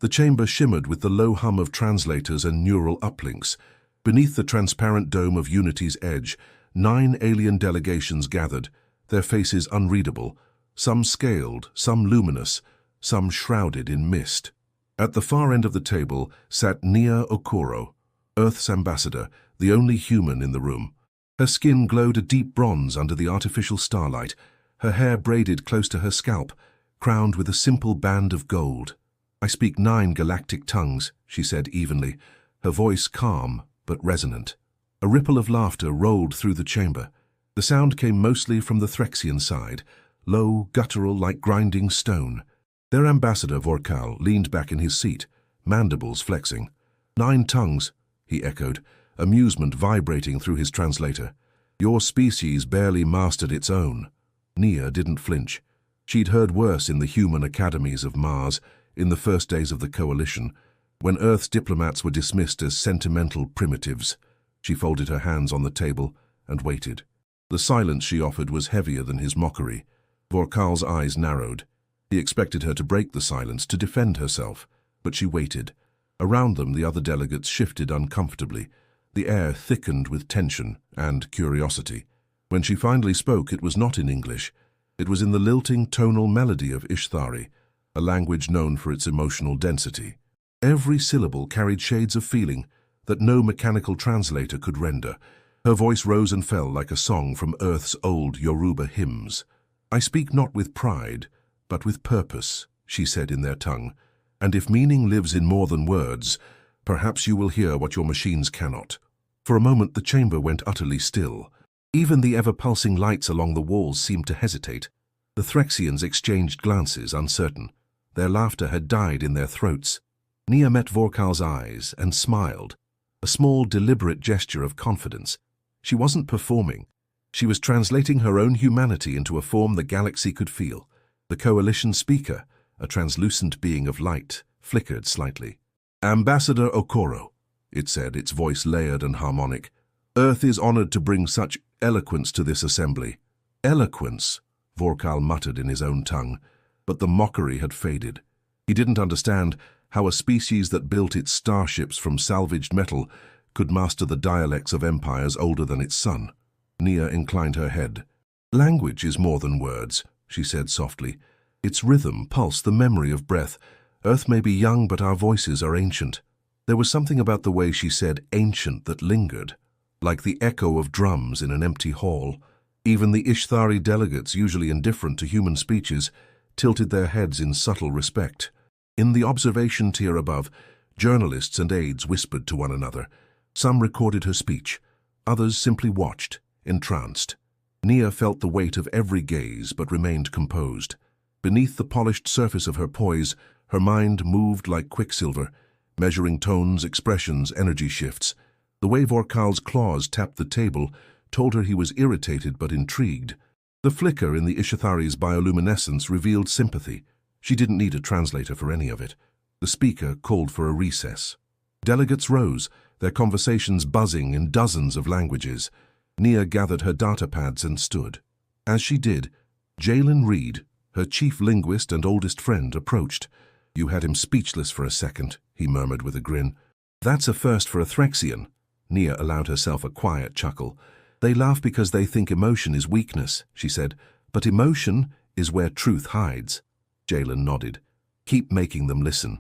The chamber shimmered with the low hum of translators and neural uplinks. Beneath the transparent dome of Unity's edge, 9 alien delegations gathered, their faces unreadable, some scaled, some luminous, some shrouded in mist. At the far end of the table sat Nia Okoro, Earth's ambassador, the only human in the room. Her skin glowed a deep bronze under the artificial starlight, her hair braided close to her scalp, crowned with a simple band of gold. "I speak 9 galactic tongues," she said evenly, her voice calm but resonant. A ripple of laughter rolled through the chamber. The sound came mostly from the Threxian side, low, guttural like grinding stone. Their ambassador, Vorkal, leaned back in his seat, mandibles flexing. 9 tongues, he echoed, amusement vibrating through his translator. "Your species barely mastered its own." Nia didn't flinch. She'd heard worse in the human academies of Mars, in the first days of the Coalition, when Earth's diplomats were dismissed as sentimental primitives. She folded her hands on the table and waited. The silence she offered was heavier than his mockery. Vorkal's eyes narrowed. He expected her to break the silence, to defend herself, but she waited. Around them the other delegates shifted uncomfortably. The air thickened with tension and curiosity. When she finally spoke, it was not in English. It was in the lilting tonal melody of Ishtari, a language known for its emotional density. Every syllable carried shades of feeling that no mechanical translator could render. Her voice rose and fell like a song from Earth's old Yoruba hymns. "I speak not with pride, but with purpose," she said in their tongue. "And if meaning lives in more than words, perhaps you will hear what your machines cannot." For a moment the chamber went utterly still. Even the ever-pulsing lights along the walls seemed to hesitate. The Threxians exchanged glances, uncertain. Their laughter had died in their throats. Nia met Vorkal's eyes and smiled, a small, deliberate gesture of confidence. She wasn't performing. She was translating her own humanity into a form the galaxy could feel. The Coalition speaker, a translucent being of light, flickered slightly. "Ambassador Okoro," it said, its voice layered and harmonic. "Earth is honored to bring such eloquence to this assembly." "Eloquence," Vorkal muttered in his own tongue, but the mockery had faded. He didn't understand how a species that built its starships from salvaged metal could master the dialects of empires older than its sun. Nia inclined her head. "Language is more than words," she said softly. "Its rhythm, pulse, the memory of breath. Earth may be young, but our voices are ancient." There was something about the way she said ancient that lingered, like the echo of drums in an empty hall. Even the Ishtari delegates, usually indifferent to human speeches, tilted their heads in subtle respect. In the observation tier above, journalists and aides whispered to one another. Some recorded her speech. Others simply watched, entranced. Nia felt the weight of every gaze but remained composed. Beneath the polished surface of her poise, her mind moved like quicksilver, measuring tones, expressions, energy shifts. The way Vorkal's claws tapped the table told her he was irritated but intrigued. The flicker in the Ishithari's bioluminescence revealed sympathy. She didn't need a translator for any of it. The speaker called for a recess. Delegates rose, their conversations buzzing in dozens of languages. Nia gathered her datapads and stood. As she did, Jalen Reed, her chief linguist and oldest friend, approached. "You had him speechless for a second," he murmured with a grin. "That's a first for a Threxian." Nia allowed herself a quiet chuckle. "They laugh because they think emotion is weakness," she said, "but emotion is where truth hides." Jalen nodded. "Keep making them listen."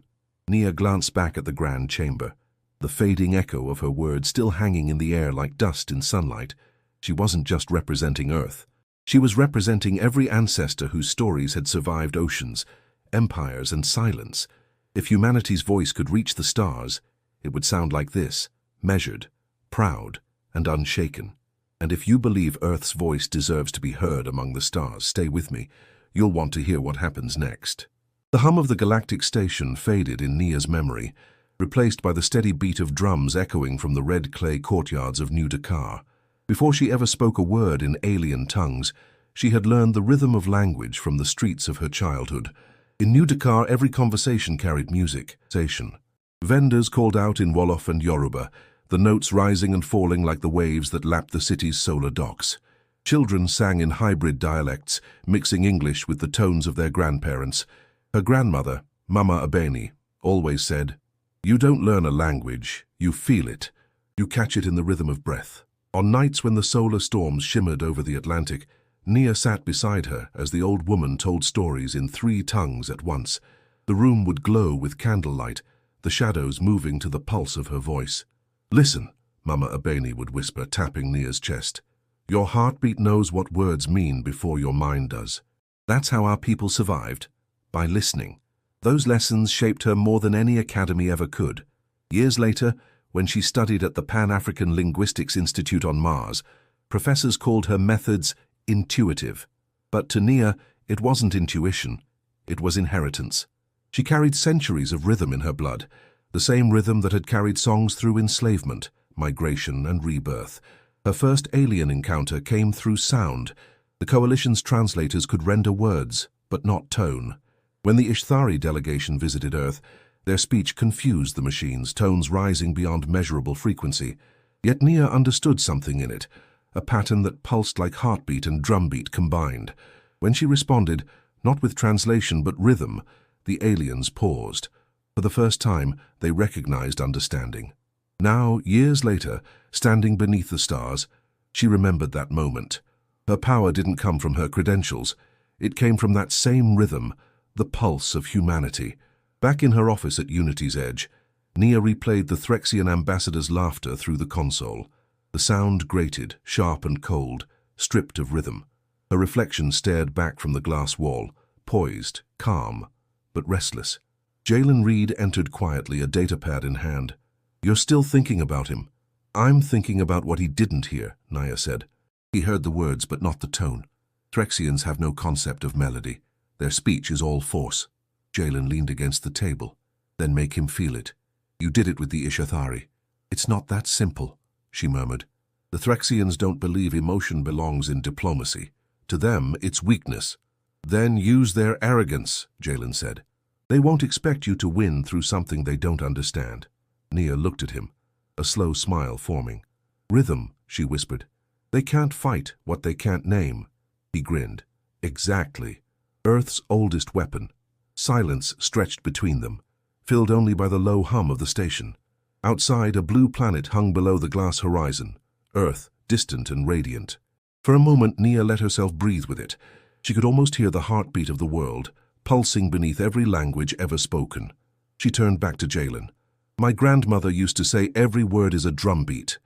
Nia glanced back at the grand chamber, the fading echo of her words still hanging in the air like dust in sunlight. She wasn't just representing Earth. She was representing every ancestor whose stories had survived oceans, empires, and silence. If humanity's voice could reach the stars, it would sound like this, measured, proud, and unshaken. And if you believe Earth's voice deserves to be heard among the stars, stay with me. You'll want to hear what happens next. The hum of the galactic station faded in Nia's memory, replaced by the steady beat of drums echoing from the red clay courtyards of New Dakar. Before she ever spoke a word in alien tongues, she had learned the rhythm of language from the streets of her childhood. In New Dakar, every conversation carried music. Vendors called out in Wolof and Yoruba, the notes rising and falling like the waves that lapped the city's solar docks. Children sang in hybrid dialects, mixing English with the tones of their grandparents. Her grandmother, Mama Abeni, always said, "You don't learn a language, you feel it. You catch it in the rhythm of breath." On nights when the solar storms shimmered over the Atlantic, Nia sat beside her as the old woman told stories in 3 tongues at once. The room would glow with candlelight, the shadows moving to the pulse of her voice. "Listen," Mama Abeni would whisper, tapping Nia's chest. "Your heartbeat knows what words mean before your mind does." That's how our people survived, by listening. Those lessons shaped her more than any academy ever could. Years later, when she studied at the Pan-African Linguistics Institute on Mars, professors called her methods intuitive. But to Nia, it wasn't intuition, it was inheritance. She carried centuries of rhythm in her blood, the same rhythm that had carried songs through enslavement, migration, and rebirth. Her first alien encounter came through sound. The coalition's translators could render words, but not tone. When the Ishthari delegation visited Earth, their speech confused the machines, tones rising beyond measurable frequency. Yet Nia understood something in it, a pattern that pulsed like heartbeat and drumbeat combined. When she responded, not with translation but rhythm, the aliens paused. For the first time, they recognized understanding. Now, years later, standing beneath the stars, she remembered that moment. Her power didn't come from her credentials. It came from that same rhythm, the pulse of humanity. Back in her office at Unity's Edge, Nia replayed the Threxian ambassador's laughter through the console. The sound grated, sharp and cold, stripped of rhythm. Her reflection stared back from the glass wall, poised, calm, but restless. Jalen Reed entered quietly, a datapad in hand. "You're still thinking about him." "I'm thinking about what he didn't hear," Nia said. "He heard the words, but not the tone. Threxians have no concept of melody. Their speech is all force." Jalen leaned against the table. "Then make him feel it. You did it with the Ishthari." "It's not that simple," she murmured. "The Threxians don't believe emotion belongs in diplomacy. To them, it's weakness." "Then use their arrogance," Jalen said. "They won't expect you to win through something they don't understand." Nia looked at him, a slow smile forming. "Rhythm," she whispered. "They can't fight what they can't name." He grinned. "Exactly. Earth's oldest weapon." Silence stretched between them, filled only by the low hum of the station. Outside, a blue planet hung below the glass horizon, Earth, distant and radiant. For a moment, Nia let herself breathe with it. She could almost hear the heartbeat of the world, pulsing beneath every language ever spoken. She turned back to Jalen. "My grandmother used to say every word is a drumbeat.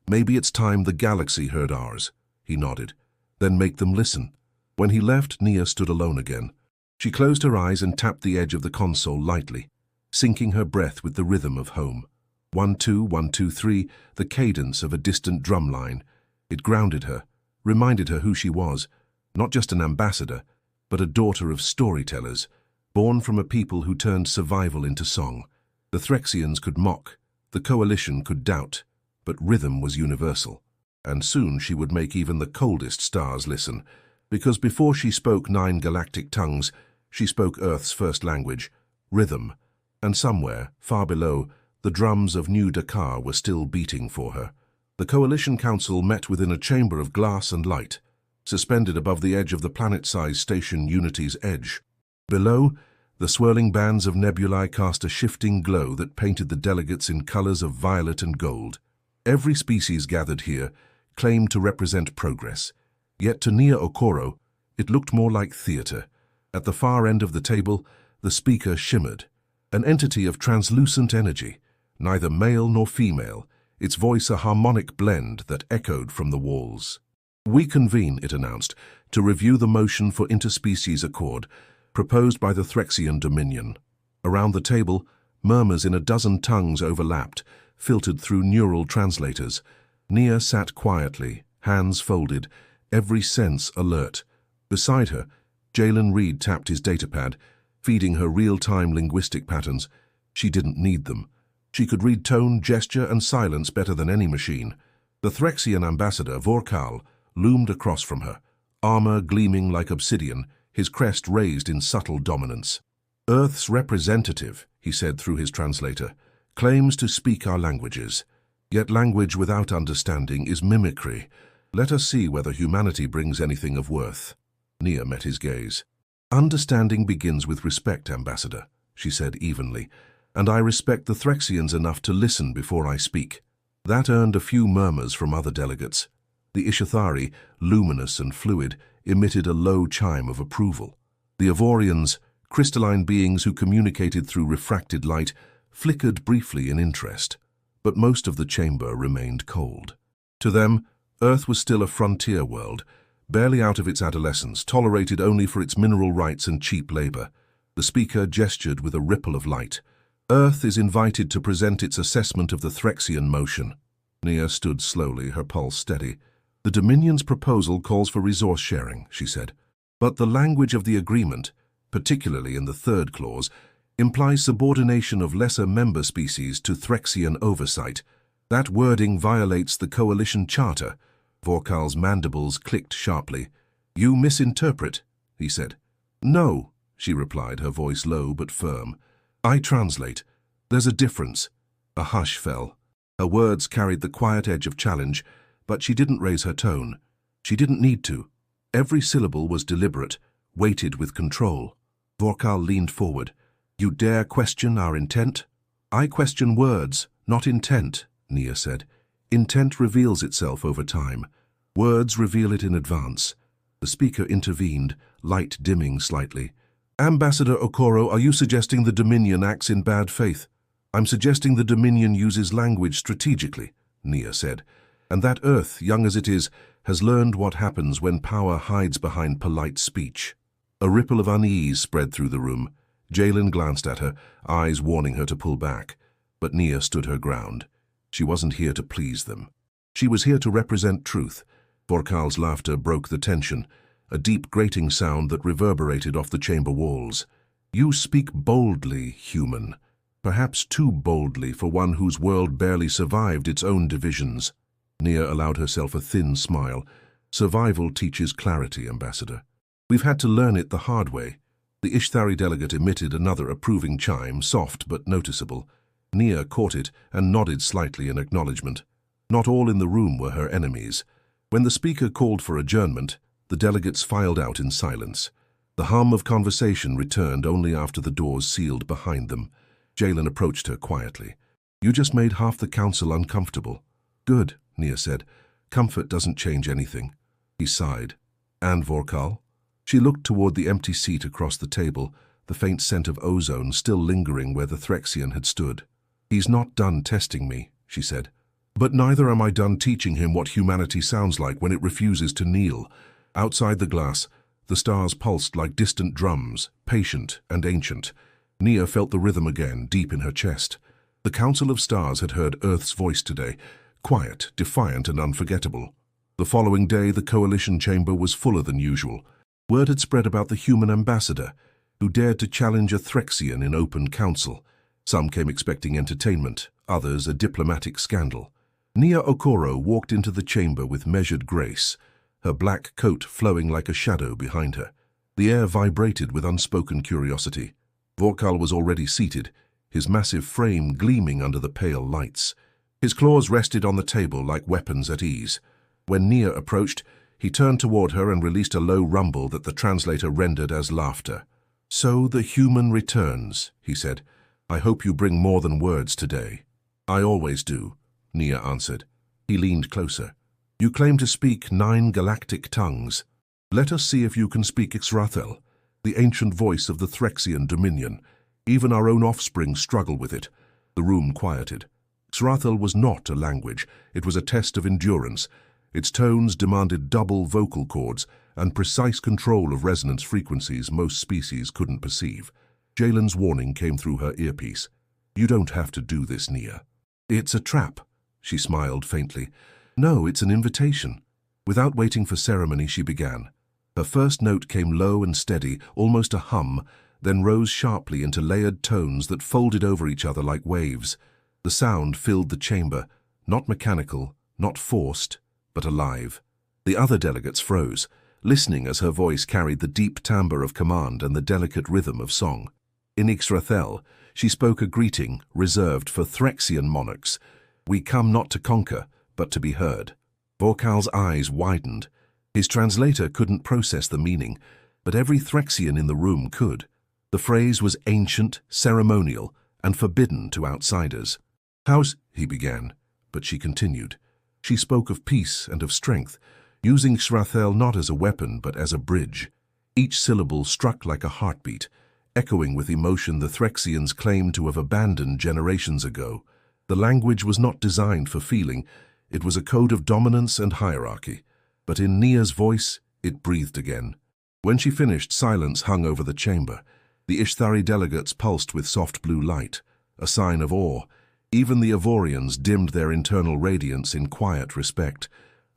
Maybe it's time the galaxy heard ours." He nodded. "Then make them listen." When he left, Nia stood alone again. She closed her eyes and tapped the edge of the console lightly, syncing her breath with the rhythm of home. 1-2, 1-2, 3, the cadence of a distant drum line. It grounded her, reminded her who she was, not just an ambassador, but a daughter of storytellers, born from a people who turned survival into song. The Threxians could mock, the coalition could doubt, but rhythm was universal. And soon she would make even the coldest stars listen, because before she spoke 9 galactic tongues, she spoke Earth's first language, rhythm. And somewhere, far below, the drums of New Dakar were still beating for her. The Coalition Council met within a chamber of glass and light, suspended above the edge of the planet-sized station Unity's Edge. Below, the swirling bands of nebulae cast a shifting glow that painted the delegates in colors of violet and gold. Every species gathered here claimed to represent progress. Yet to Nia Okoro, it looked more like theater. At the far end of the table, the speaker shimmered, an entity of translucent energy, neither male nor female, its voice a harmonic blend that echoed from the walls. "We convene," it announced, "to review the motion for interspecies accord, proposed by the Threxian Dominion." Around the table, murmurs in a dozen tongues overlapped, filtered through neural translators. Nia sat quietly, hands folded, every sense alert. Beside her, Jalen Reed tapped his datapad, feeding her real-time linguistic patterns. She didn't need them. She could read tone, gesture, and silence better than any machine. The Threxian ambassador, Vorkal, loomed across from her, armor gleaming like obsidian, his crest raised in subtle dominance. "Earth's representative," he said through his translator, "claims to speak our languages. Yet language without understanding is mimicry. Let us see whether humanity brings anything of worth." Nia met his gaze. "Understanding begins with respect, Ambassador," she said evenly. and I respect the Threxians enough to listen before I speak. That earned a few murmurs from other delegates. The Ishathari, luminous and fluid, emitted a low chime of approval. The Avorians, crystalline beings who communicated through refracted light, flickered briefly in interest, but most of the chamber remained cold. To them, Earth was still a frontier world, barely out of its adolescence, tolerated only for its mineral rights and cheap labor. The speaker gestured with a ripple of light. Earth is invited to present its assessment of the Threxian motion. Nia stood slowly, her pulse steady. The Dominion's proposal calls for resource sharing, she said. But the language of the agreement, particularly in the third clause, implies subordination of lesser member species to Threxian oversight. That wording violates the Coalition Charter. Vorkal's mandibles clicked sharply. You misinterpret, he said. No, she replied, her voice low but firm. I translate. There's a difference. A hush fell. Her words carried the quiet edge of challenge, but she didn't raise her tone. She didn't need to. Every syllable was deliberate, weighted with control. Vorkal leaned forward. You dare question our intent? I question words, not intent, Nia said. Intent reveals itself over time. Words reveal it in advance. The speaker intervened, light dimming slightly. Ambassador Okoro, are you suggesting the Dominion acts in bad faith? I'm suggesting the Dominion uses language strategically, Nia said, and that Earth, young as it is, has learned what happens when power hides behind polite speech. A ripple of unease spread through the room. Jalen glanced at her, eyes warning her to pull back, but Nia stood her ground. She wasn't here to please them. She was here to represent truth. Vorkal's laughter broke the tension, a deep grating sound that reverberated off the chamber walls. You speak boldly, human. Perhaps too boldly for one whose world barely survived its own divisions. Nia allowed herself a thin smile. Survival teaches clarity, Ambassador. We've had to learn it the hard way. The Ishtari delegate emitted another approving chime, soft but noticeable. Nia caught it and nodded slightly in acknowledgement. Not all in the room were her enemies. When the speaker called for adjournment, the delegates filed out in silence. The hum of conversation returned only after the doors sealed behind them. Jalen approached her quietly. You just made half the council uncomfortable. Good, Nia said. Comfort doesn't change anything. He sighed. And Vorkal? She looked toward the empty seat across the table, the faint scent of ozone still lingering where the Threxian had stood. He's not done testing me, she said. But neither am I done teaching him what humanity sounds like when it refuses to kneel. Outside the glass, the stars pulsed like distant drums, patient and ancient. Nia felt the rhythm again, deep in her chest. The Council of Stars had heard Earth's voice today, quiet, defiant and unforgettable. The following day, the coalition chamber was fuller than usual. Word had spread about the human ambassador, who dared to challenge a Threxian in open council. Some came expecting entertainment, others a diplomatic scandal. Nia Okoro walked into the chamber with measured grace, her black coat flowing like a shadow behind her. The air vibrated with unspoken curiosity. Vorkal was already seated, his massive frame gleaming under the pale lights. His claws rested on the table like weapons at ease. When Nia approached, he turned toward her and released a low rumble that the translator rendered as laughter. So the human returns, he said. I hope you bring more than words today. I always do, Nia answered. He leaned closer. You claim to speak 9 galactic tongues. Let us see if you can speak Ixrathel, the ancient voice of the Threxian Dominion. Even our own offspring struggle with it. The room quieted. Ixrathel was not a language. It was a test of endurance. Its tones demanded double vocal cords and precise control of resonance frequencies most species couldn't perceive. Jalen's warning came through her earpiece. You don't have to do this, Nia. It's a trap, she smiled faintly. No, it's an invitation. Without waiting for ceremony, she began. Her first note came low and steady, almost a hum, then rose sharply into layered tones that folded over each other like waves. The sound filled the chamber, not mechanical, not forced, but alive. The other delegates froze, listening as her voice carried the deep timbre of command and the delicate rhythm of song. In Ixrathel, she spoke a greeting reserved for Threxian monarchs. We come not to conquer, but to be heard. Vorkal's eyes widened. His translator couldn't process the meaning, but every Threxian in the room could. The phrase was ancient, ceremonial, and forbidden to outsiders. "How's—" he began, but she continued. She spoke of peace and of strength, using Srathel not as a weapon but as a bridge. Each syllable struck like a heartbeat, echoing with emotion the Threxians claimed to have abandoned generations ago. The language was not designed for feeling, it was a code of dominance and hierarchy. But in Nia's voice, it breathed again. When she finished, silence hung over the chamber. The Ishthari delegates pulsed with soft blue light, a sign of awe. Even the Avorians dimmed their internal radiance in quiet respect.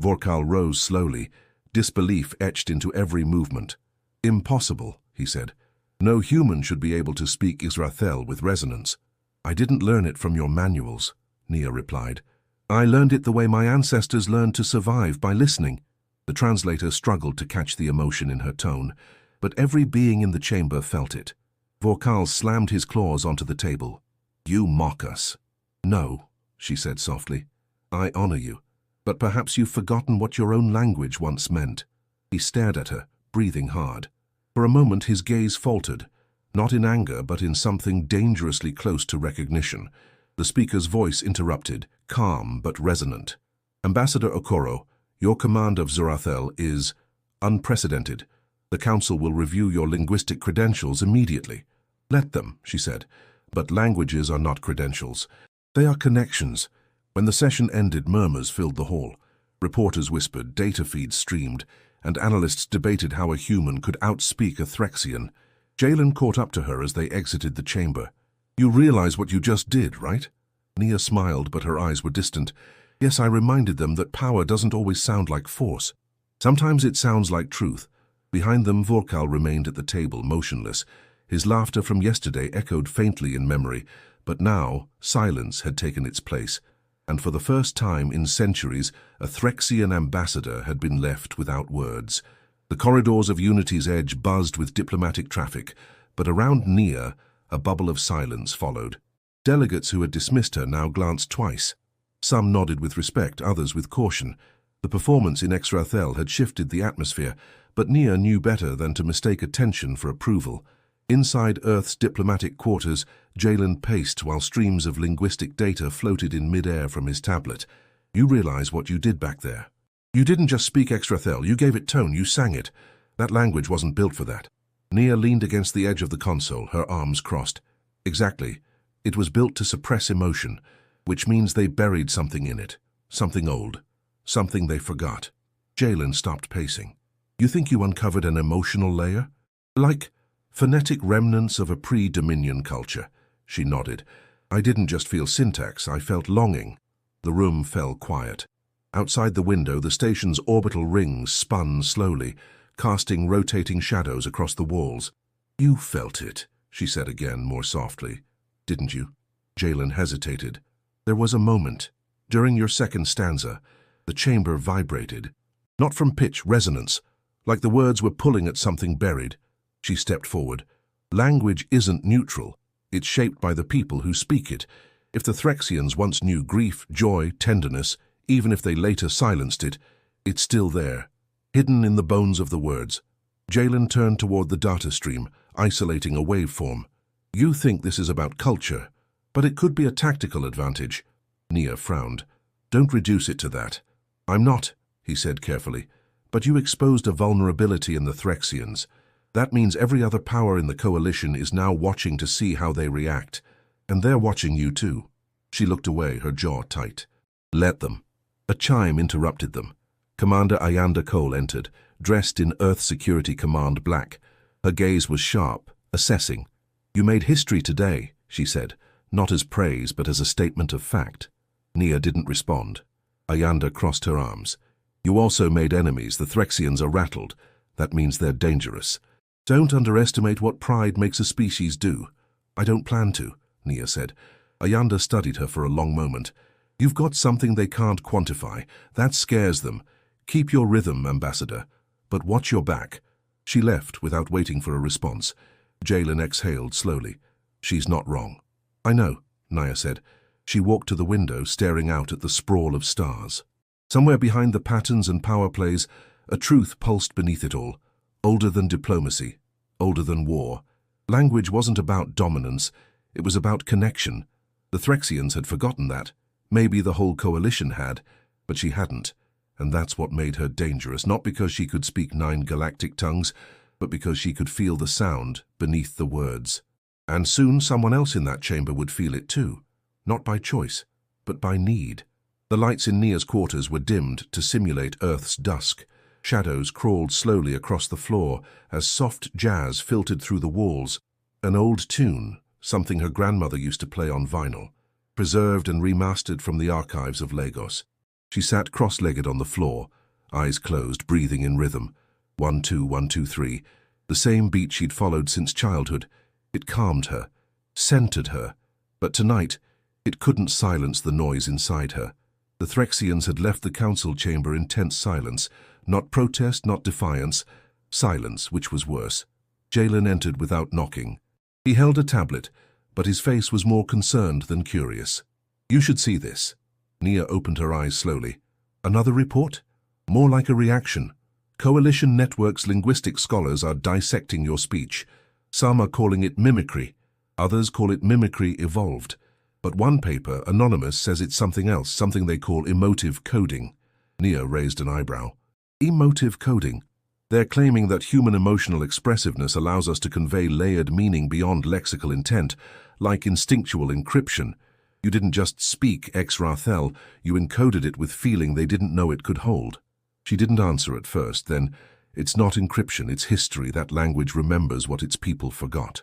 Vorkal rose slowly, disbelief etched into every movement. "Impossible," he said. "No human should be able to speak Israthel with resonance." "I didn't learn it from your manuals," Nia replied. "I learned it the way my ancestors learned to survive, by listening." The translator struggled to catch the emotion in her tone, but every being in the chamber felt it. Vorkal slammed his claws onto the table. "You mock us." "No," she said softly. "I honor you, but perhaps you've forgotten what your own language once meant." He stared at her, breathing hard. For a moment his gaze faltered, not in anger but in something dangerously close to recognition. The speaker's voice interrupted, calm but resonant. "Ambassador Okoro, your command of Zurathel is unprecedented. The Council will review your linguistic credentials immediately." "Let them," she said. "But languages are not credentials. They are connections." When the session ended, murmurs filled the hall. Reporters whispered, data feeds streamed, and analysts debated how a human could outspeak a Threxian. Jalen caught up to her as they exited the chamber. "You realize what you just did, right?" Nia smiled, but her eyes were distant. "Yes, I reminded them that power doesn't always sound like force. Sometimes it sounds like truth." Behind them, Vorkal remained at the table, motionless. His laughter from yesterday echoed faintly in memory, but now silence had taken its place. And for the first time in centuries, a Threxian ambassador had been left without words. The corridors of Unity's Edge buzzed with diplomatic traffic, but around Nia, a bubble of silence followed. Delegates who had dismissed her now glanced twice. Some nodded with respect, others with caution. The performance in Exrathel had shifted the atmosphere, but Nia knew better than to mistake attention for approval. Inside Earth's diplomatic quarters, Jalen paced while streams of linguistic data floated in mid-air from his tablet. "You realize what you did back there. You didn't just speak Exrathel, you gave it tone, you sang it. That language wasn't built for that." Nia leaned against the edge of the console, her arms crossed. "Exactly. It was built to suppress emotion, which means they buried something in it. Something old. Something they forgot." Jalen stopped pacing. "You think you uncovered an emotional layer? Like phonetic remnants of a pre-Dominion culture." She nodded. "I didn't just feel syntax, I felt longing." The room fell quiet. Outside the window, the station's orbital rings spun slowly, casting rotating shadows across the walls. "You felt it," she said again, more softly. "Didn't you?" Jalen hesitated. "There was a moment. During your second stanza, the chamber vibrated. Not from pitch, resonance, like the words were pulling at something buried." She stepped forward. "Language isn't neutral. It's shaped by the people who speak it. If the Threxians once knew grief, joy, tenderness, even if they later silenced it, it's still there, hidden in the bones of the words." Jalen turned toward the data stream, isolating a waveform. "You think this is about culture, but it could be a tactical advantage." Nia frowned. "Don't reduce it to that." "I'm not," he said carefully, "but you exposed a vulnerability in the Threxians. That means every other power in the coalition is now watching to see how they react. And they're watching you too." She looked away, her jaw tight. "Let them." A chime interrupted them. Commander Ayanda Cole entered, dressed in Earth Security Command black. Her gaze was sharp, assessing. "You made history today," she said, not as praise but as a statement of fact. Nia didn't respond. Ayanda crossed her arms. "You also made enemies. The Threxians are rattled. That means they're dangerous. Don't underestimate what pride makes a species do." "I don't plan to," Nia said. Ayanda studied her for a long moment. "You've got something they can't quantify. That scares them. Keep your rhythm, Ambassador. But watch your back." She left without waiting for a response. Jalen exhaled slowly. "She's not wrong." "I know," Nia said. She walked to the window, staring out at the sprawl of stars. Somewhere behind the patterns and power plays, a truth pulsed beneath it all. Older than diplomacy, older than war. Language wasn't about dominance, It was about connection. The Threxians had forgotten that. Maybe the whole coalition had, but she hadn't. And that's what made her dangerous, not because she could speak 9 galactic tongues, but because she could feel the sound beneath the words. And soon someone else in that chamber would feel it too, not by choice, but by need. The lights in Nia's quarters were dimmed to simulate Earth's dusk. Shadows crawled slowly across the floor as soft jazz filtered through the walls. An old tune, something her grandmother used to play on vinyl, preserved and remastered from the archives of Lagos. She sat cross-legged on the floor, eyes closed, breathing in rhythm. 1, 2, 1, 2, 3. The same beat she'd followed since childhood. It calmed her, centered her. But tonight, it couldn't silence the noise inside her. The Threxians had left the council chamber in tense silence. Not protest, not defiance. Silence, which was worse. Jalen entered without knocking. He held a tablet, but his face was more concerned than curious. "You should see this." Nia opened her eyes slowly. "Another report? More like a reaction. Coalition Network's linguistic scholars are dissecting your speech. Some are calling it mimicry. Others call it mimicry evolved. But one paper, anonymous, says it's something else, something they call emotive coding." Nia raised an eyebrow. Emotive coding? They're claiming that human emotional expressiveness allows us to convey layered meaning beyond lexical intent, like instinctual encryption. You didn't just speak ex Rathel, you encoded it with feeling they didn't know it could hold. She didn't answer at first, then, "It's not encryption, it's history. That language remembers what its people forgot."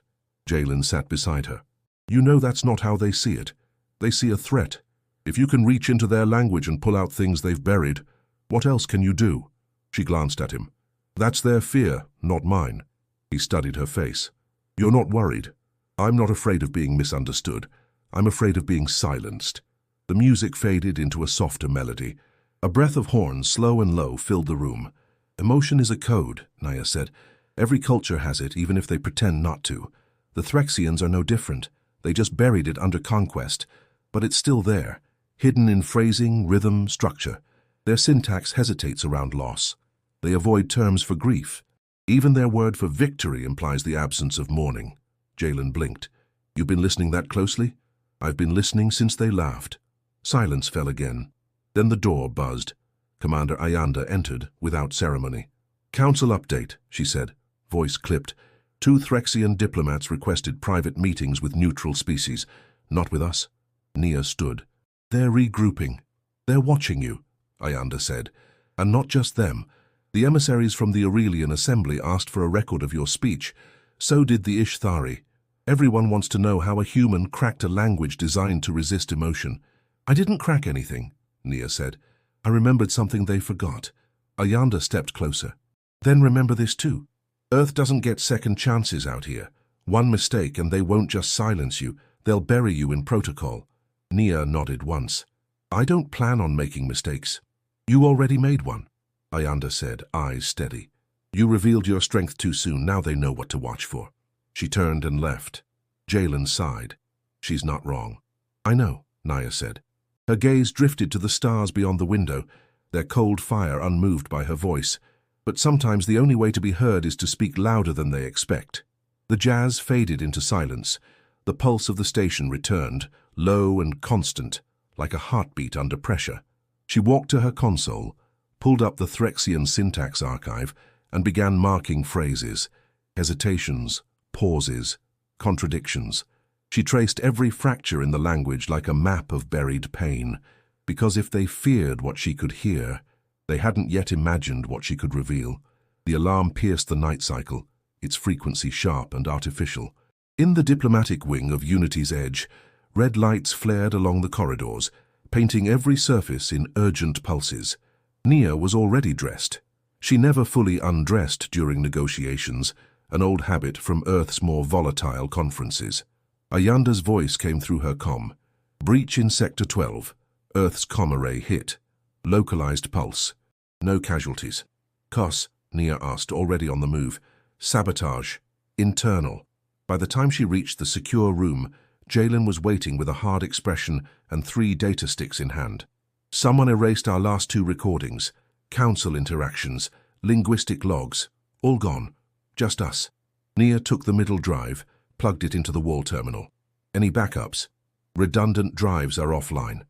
Jalen sat beside her. "You know that's not how they see it. They see a threat. If you can reach into their language and pull out things they've buried, what else can you do?" She glanced at him. "That's their fear, not mine." He studied her face. "You're not worried. I'm not afraid of being misunderstood. I'm afraid of being silenced." The music faded into a softer melody. A breath of horns, slow and low, filled the room. "Emotion is a code," Nia said. "Every culture has it, even if they pretend not to. The Threxians are no different. They just buried it under conquest. But it's still there, hidden in phrasing, rhythm, structure. Their syntax hesitates around loss. They avoid terms for grief. Even their word for victory implies the absence of mourning." Jalen blinked. "You've been listening that closely?" "I've been listening since they laughed." Silence fell again. Then the door buzzed. Commander Ayanda entered without ceremony. "Council update," she said, voice clipped. 2 Threxian diplomats requested private meetings with neutral species. "Not with us." Nia stood. "They're regrouping. They're watching you," Ayanda said. "And not just them. The emissaries from the Aurelian Assembly asked for a record of your speech. So did the Ishthari. Everyone wants to know how a human cracked a language designed to resist emotion." "I didn't crack anything," Nia said. "I remembered something they forgot." Ayanda stepped closer. "Then remember this too. Earth doesn't get second chances out here. One mistake and they won't just silence you, they'll bury you in protocol." Nia nodded once. "I don't plan on making mistakes." "You already made one," Ayanda said, eyes steady. "You revealed your strength too soon, now they know what to watch for." She turned and left. Jalen sighed. "She's not wrong." "I know," Nia said. Her gaze drifted to the stars beyond the window, their cold fire unmoved by her voice. But sometimes the only way to be heard is to speak louder than they expect. The jazz faded into silence. The pulse of the station returned, low and constant, like a heartbeat under pressure. She walked to her console, pulled up the Threxian syntax archive, and began marking phrases, hesitations, pauses, contradictions. She traced every fracture in the language like a map of buried pain, because if they feared what she could hear, they hadn't yet imagined what she could reveal. The alarm pierced the night cycle, its frequency sharp and artificial. In the diplomatic wing of Unity's Edge, red lights flared along the corridors, painting every surface in urgent pulses. Nia was already dressed. She never fully undressed during negotiations, an old habit from Earth's more volatile conferences. Ayanda's voice came through her comm. "Breach in Sector 12. Earth's comm array hit. Localized pulse. No casualties." "Cos?" Nia asked, already on the move. "Sabotage. Internal." By the time she reached the secure room, Jalen was waiting with a hard expression and 3 data sticks in hand. "Someone erased our last 2 recordings. Council interactions, linguistic logs. All gone. Just us." Nia took the middle drive, plugged it into the wall terminal. Any backups? Redundant drives are offline.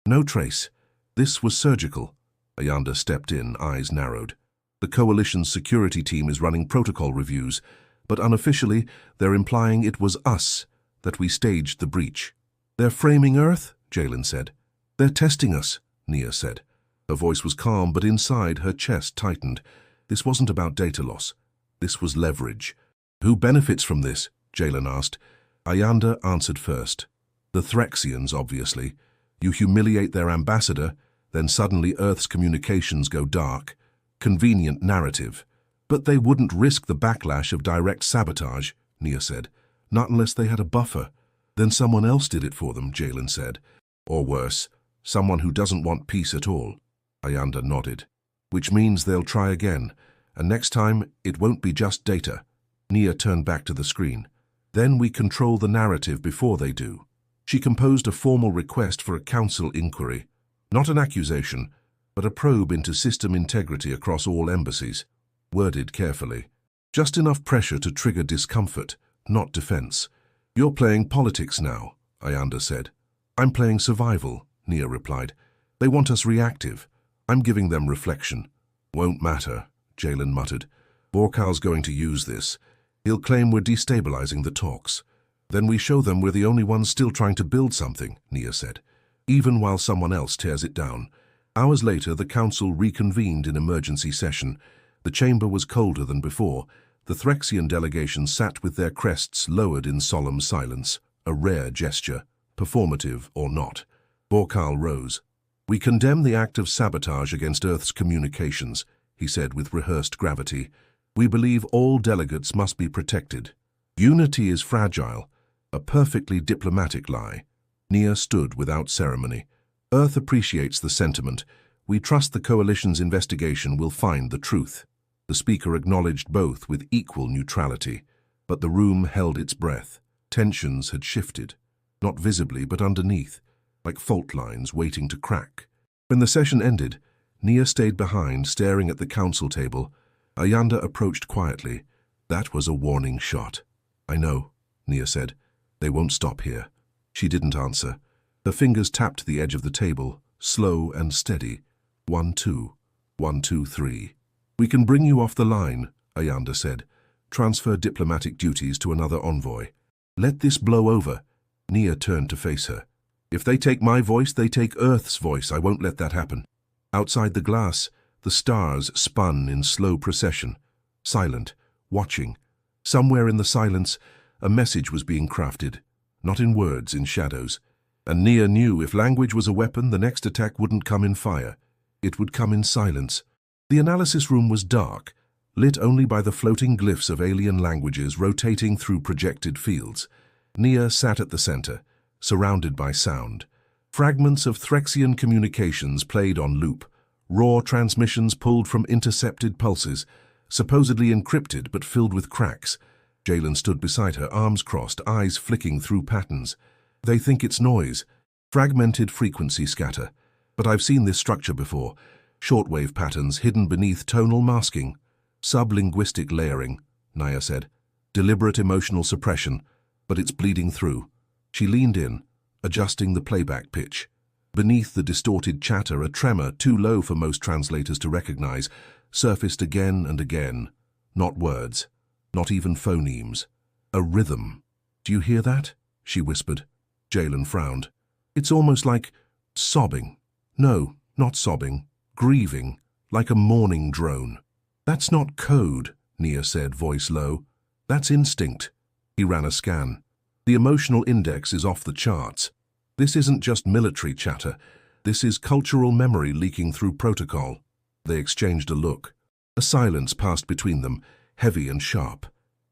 No trace. This was surgical. Ayanda stepped in, eyes narrowed. The Coalition's security team is running protocol reviews, but unofficially, they're implying it was us, that we staged the breach. They're framing Earth, Jalen said. They're testing us, Nia said. Her voice was calm, but inside her chest tightened. This wasn't about data loss. This was leverage. Who benefits from this? Jalen asked. Ayanda answered first. The Threxians, obviously. You humiliate their ambassador, then suddenly Earth's communications go dark. Convenient narrative. But they wouldn't risk the backlash of direct sabotage, Nia said. Not unless they had a buffer. Then someone else did it for them, Jalen said. Or worse, someone who doesn't want peace at all. Ayanda nodded. Which means they'll try again, and next time it won't be just data. Nia turned back to the screen. Then we control the narrative before they do. She composed a formal request for a council inquiry. Not an accusation, but a probe into system integrity across all embassies. Worded carefully. Just enough pressure to trigger discomfort, not defense. You're playing politics now, Ayanda said. I'm playing survival, Nia replied. They want us reactive. I'm giving them reflection. Won't matter, Jalen muttered. Vorkal's going to use this. He'll claim we're destabilizing the talks. Then we show them we're the only ones still trying to build something, Nia said. Even while someone else tears it down. Hours later, the council reconvened in emergency session. The chamber was colder than before. The Threxian delegation sat with their crests lowered in solemn silence, a rare gesture, performative or not. Vorkal rose. We condemn the act of sabotage against Earth's communications, he said with rehearsed gravity. We believe all delegates must be protected. Unity is fragile, a perfectly diplomatic lie. Nia stood without ceremony. Earth appreciates the sentiment. We trust the Coalition's investigation will find the truth. The speaker acknowledged both with equal neutrality, but the room held its breath. Tensions had shifted, not visibly but underneath, like fault lines waiting to crack. When the session ended, Nia stayed behind, staring at the council table. Ayanda approached quietly. That was a warning shot. I know, Nia said. They won't stop here. She didn't answer. Her fingers tapped the edge of the table, slow and steady. 1, 2, 1, 2, 3. We can bring you off the line, Ayanda said. Transfer diplomatic duties to another envoy. Let this blow over. Nia turned to face her. If they take my voice, they take Earth's voice. I won't let that happen. Outside the glass, the stars spun in slow procession, silent, watching. Somewhere in the silence, a message was being crafted, not in words, in shadows. And Nia knew if language was a weapon, the next attack wouldn't come in fire. It would come in silence. The analysis room was dark, lit only by the floating glyphs of alien languages rotating through projected fields. Nia sat at the center, surrounded by sound. Fragments of Threxian communications played on loop, raw transmissions pulled from intercepted pulses, supposedly encrypted but filled with cracks. Jalen stood beside her, arms crossed, eyes flicking through patterns. They think it's noise, fragmented frequency scatter. But I've seen this structure before. Shortwave patterns hidden beneath tonal masking. Sublinguistic layering, Nia said. Deliberate emotional suppression, but it's bleeding through. She leaned in, adjusting the playback pitch. Beneath the distorted chatter, a tremor, too low for most translators to recognize, surfaced again and again. Not words, not even phonemes. A rhythm. Do you hear that? She whispered. Jalen frowned. It's almost like sobbing. No, not sobbing. Grieving, like a mourning drone. That's not code, Nia said, voice low. That's instinct. He ran a scan. The emotional index is off the charts. This isn't just military chatter. This is cultural memory leaking through protocol. They exchanged a look. A silence passed between them, heavy and sharp.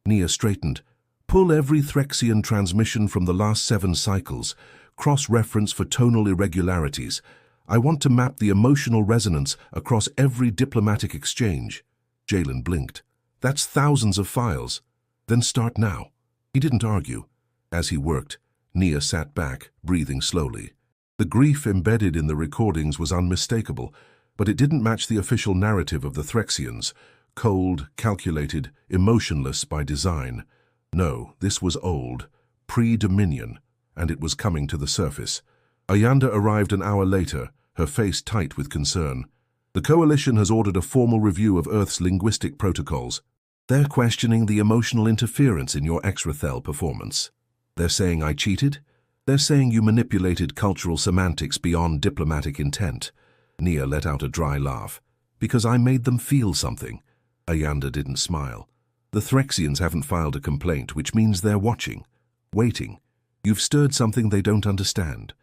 Nia straightened. Pull every Threxian transmission from the last 7 cycles. Cross-reference for tonal irregularities. I want to map the emotional resonance across every diplomatic exchange. Jalen blinked. That's thousands of files. Then start now. He didn't argue. As he worked, Nia sat back, breathing slowly. The grief embedded in the recordings was unmistakable, but it didn't match the official narrative of the Threxians. Cold, calculated, emotionless by design. No, this was old, pre-Dominion, and it was coming to the surface. Ayanda arrived an hour later, her face tight with concern. The Coalition has ordered a formal review of Earth's linguistic protocols. They're questioning the emotional interference in your extrathel performance. They're saying I cheated. They're saying you manipulated cultural semantics beyond diplomatic intent. Nia let out a dry laugh. Because I made them feel something. Ayanda didn't smile. The Threxians haven't filed a complaint, which means they're watching, waiting. You've stirred something they don't understand.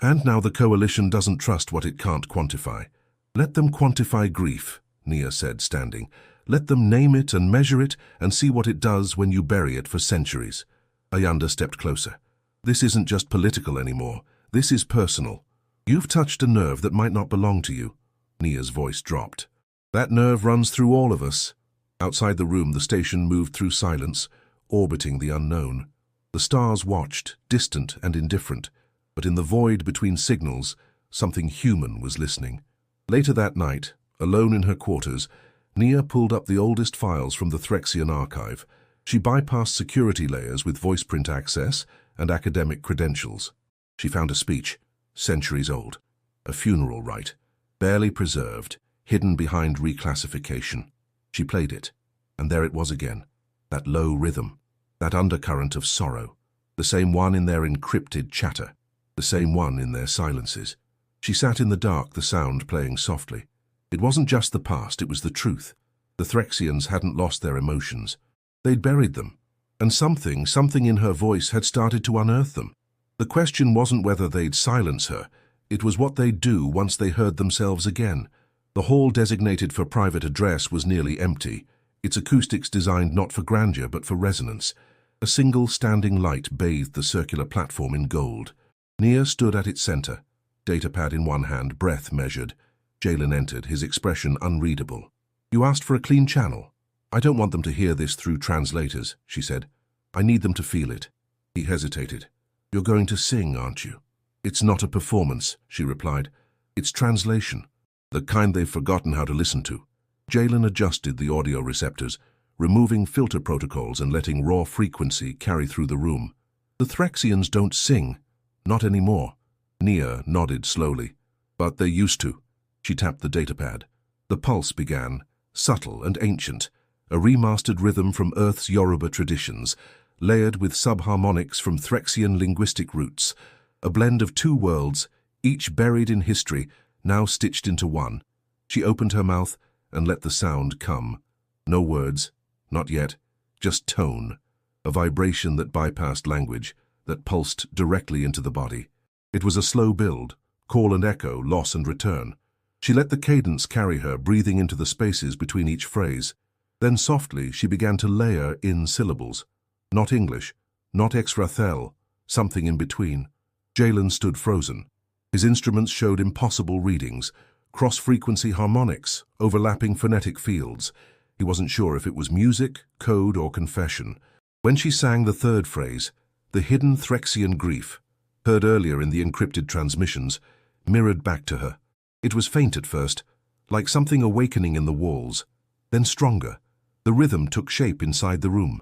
And now the Coalition doesn't trust what it can't quantify. Let them quantify grief, Nia said, standing. Let them name it and measure it and see what it does when you bury it for centuries. Ayanda stepped closer. This isn't just political anymore. This is personal. You've touched a nerve that might not belong to you. Nia's voice dropped. That nerve runs through all of us. Outside the room, the station moved through silence, orbiting the unknown. The stars watched, distant and indifferent, but in the void between signals, something human was listening. Later that night, alone in her quarters, Nia pulled up the oldest files from the Threxian archive. She bypassed security layers with voiceprint access and academic credentials. She found a speech, centuries old, a funeral rite, barely preserved, hidden behind reclassification. She played it, and there it was again, that low rhythm, that undercurrent of sorrow, the same one in their encrypted chatter, the same one in their silences. She sat in the dark, the sound playing softly. It wasn't just the past, it was the truth. The Threxians hadn't lost their emotions. They'd buried them, and something in her voice had started to unearth them. The question wasn't whether they'd silence her, it was what they'd do once they heard themselves again. The hall designated for private address was nearly empty, its acoustics designed not for grandeur but for resonance. A single standing light bathed the circular platform in gold. Nia stood at its center, datapad in one hand, breath measured. Jalen entered, his expression unreadable. You asked for a clean channel. I don't want them to hear this through translators, she said. I need them to feel it. He hesitated. You're going to sing, aren't you? It's not a performance, she replied. It's translation. The kind they've forgotten how to listen to. Jalen adjusted the audio receptors, removing filter protocols and letting raw frequency carry through the room. The Threxians don't sing. Not anymore. Nia nodded slowly. But they used to. She tapped the datapad. The pulse began, subtle and ancient, a remastered rhythm from Earth's Yoruba traditions, layered with subharmonics from Threxian linguistic roots, a blend of two worlds, each buried in history, now stitched into one. She opened her mouth and let the sound come. No words, not yet, just tone, a vibration that bypassed language, that pulsed directly into the body. It was a slow build, call and echo, loss and return. She let the cadence carry her, breathing into the spaces between each phrase. Then softly she began to layer in syllables. Not English, not extrathel, something in between. Jalen stood frozen. His instruments showed impossible readings, cross-frequency harmonics, overlapping phonetic fields. He wasn't sure if it was music, code, or confession. When she sang the third phrase, the hidden Threxian grief, heard earlier in the encrypted transmissions, mirrored back to her. It was faint at first, like something awakening in the walls, then stronger. The rhythm took shape inside the room,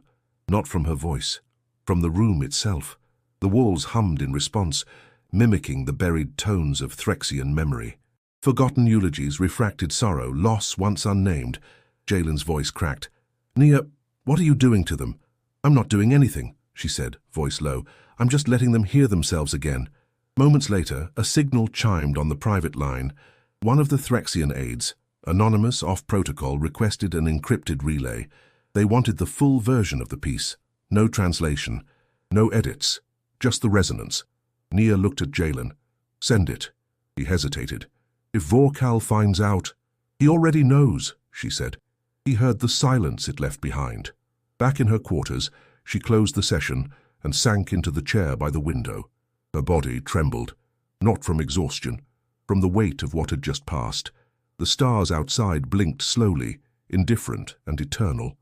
not from her voice, from the room itself. The walls hummed in response, mimicking the buried tones of Threxian memory. Forgotten eulogies, refracted sorrow, loss once unnamed. Jalen's voice cracked. Nia, what are you doing to them? I'm not doing anything, she said, voice low. I'm just letting them hear themselves again. Moments later, a signal chimed on the private line. One of the Threxian aides, anonymous off-protocol, requested an encrypted relay. They wanted the full version of the piece. No translation, no edits, just the resonance. Nia looked at Jalen. Send it. He hesitated. If Vorkal finds out, he already knows, she said. He heard the silence it left behind. Back in her quarters, she closed the session and sank into the chair by the window. Her body trembled, not from exhaustion, from the weight of what had just passed. The stars outside blinked slowly, indifferent and eternal.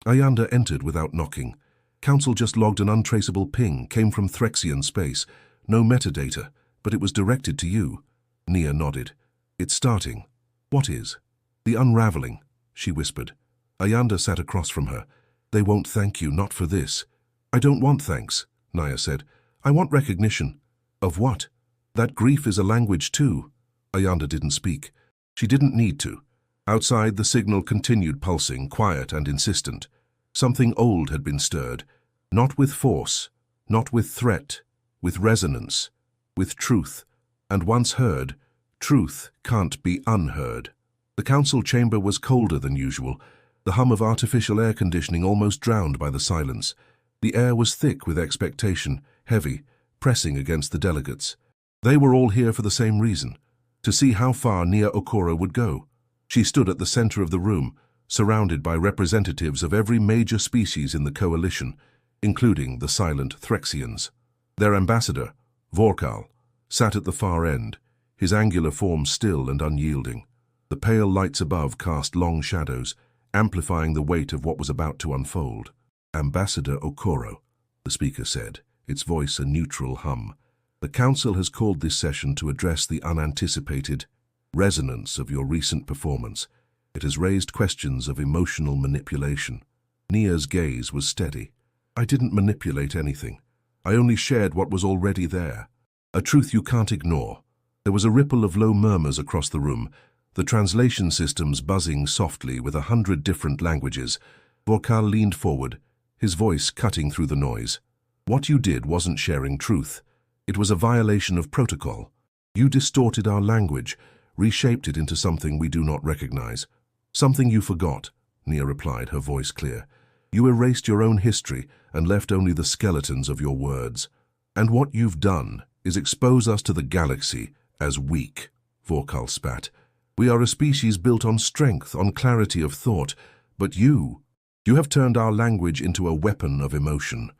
Ayanda entered without knocking. Council just logged an untraceable ping, came from Threxian space. No metadata, but it was directed to you. Nia nodded. It's starting. What is? The unraveling, she whispered. Ayanda sat across from her. They won't thank you, not for this. I don't want thanks, Nia said. I want recognition. Of what? That grief is a language too. Ayanda didn't speak. She didn't need to. Outside, the signal continued pulsing, quiet and insistent. Something old had been stirred. Not with force, not with threat, with resonance, with truth. And once heard, truth can't be unheard. The council chamber was colder than usual, the hum of artificial air conditioning almost drowned by the silence. The air was thick with expectation, heavy, pressing against the delegates. They were all here for the same reason, to see how far Nia Okoro would go. She stood at the center of the room, surrounded by representatives of every major species in the coalition, including the silent Threxians. Their ambassador, Vorkal, sat at the far end, his angular form still and unyielding. The pale lights above cast long shadows, amplifying the weight of what was about to unfold. Ambassador Okoro, the speaker said, its voice a neutral hum. The council has called this session to address the unanticipated resonance of your recent performance. It has raised questions of emotional manipulation. Nia's gaze was steady. I didn't manipulate anything. I only shared what was already there. A truth you can't ignore. There was a ripple of low murmurs across the room, the translation systems buzzing softly with 100 different languages. Vorkal leaned forward, his voice cutting through the noise. What you did wasn't sharing truth. It was a violation of protocol. You distorted our language, reshaped it into something we do not recognize. Something you forgot, Nia replied, her voice clear. You erased your own history and left only the skeletons of your words. And what you've done is expose us to the galaxy as weak, Vorkal spat. We are a species built on strength, on clarity of thought, but you have turned our language into a weapon of emotion.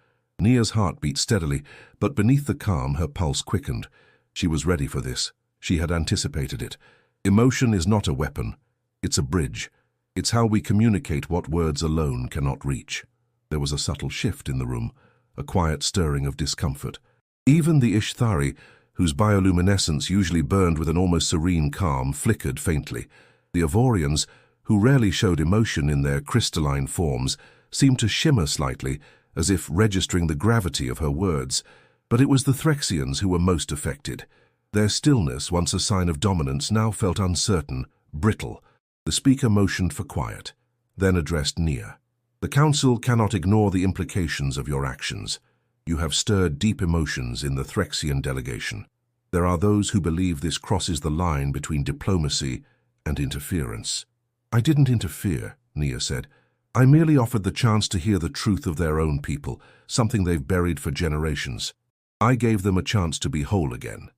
Nia's heart beat steadily, but beneath the calm her pulse quickened. She was ready for this. She had anticipated it. Emotion is not a weapon. It's a bridge. It's how we communicate what words alone cannot reach. There was a subtle shift in the room, a quiet stirring of discomfort. Even the Ishthari, whose bioluminescence usually burned with an almost serene calm, flickered faintly. The Avorians, who rarely showed emotion in their crystalline forms, seemed to shimmer slightly, as if registering the gravity of her words. But it was the Threxians who were most affected. Their stillness, once a sign of dominance, now felt uncertain, brittle. The speaker motioned for quiet, then addressed Nia. The council cannot ignore the implications of your actions. You have stirred deep emotions in the Threxian delegation. There are those who believe this crosses the line between diplomacy and interference. I didn't interfere, Nia said. I merely offered the chance to hear the truth of their own people, something they've buried for generations. I gave them a chance to be whole again.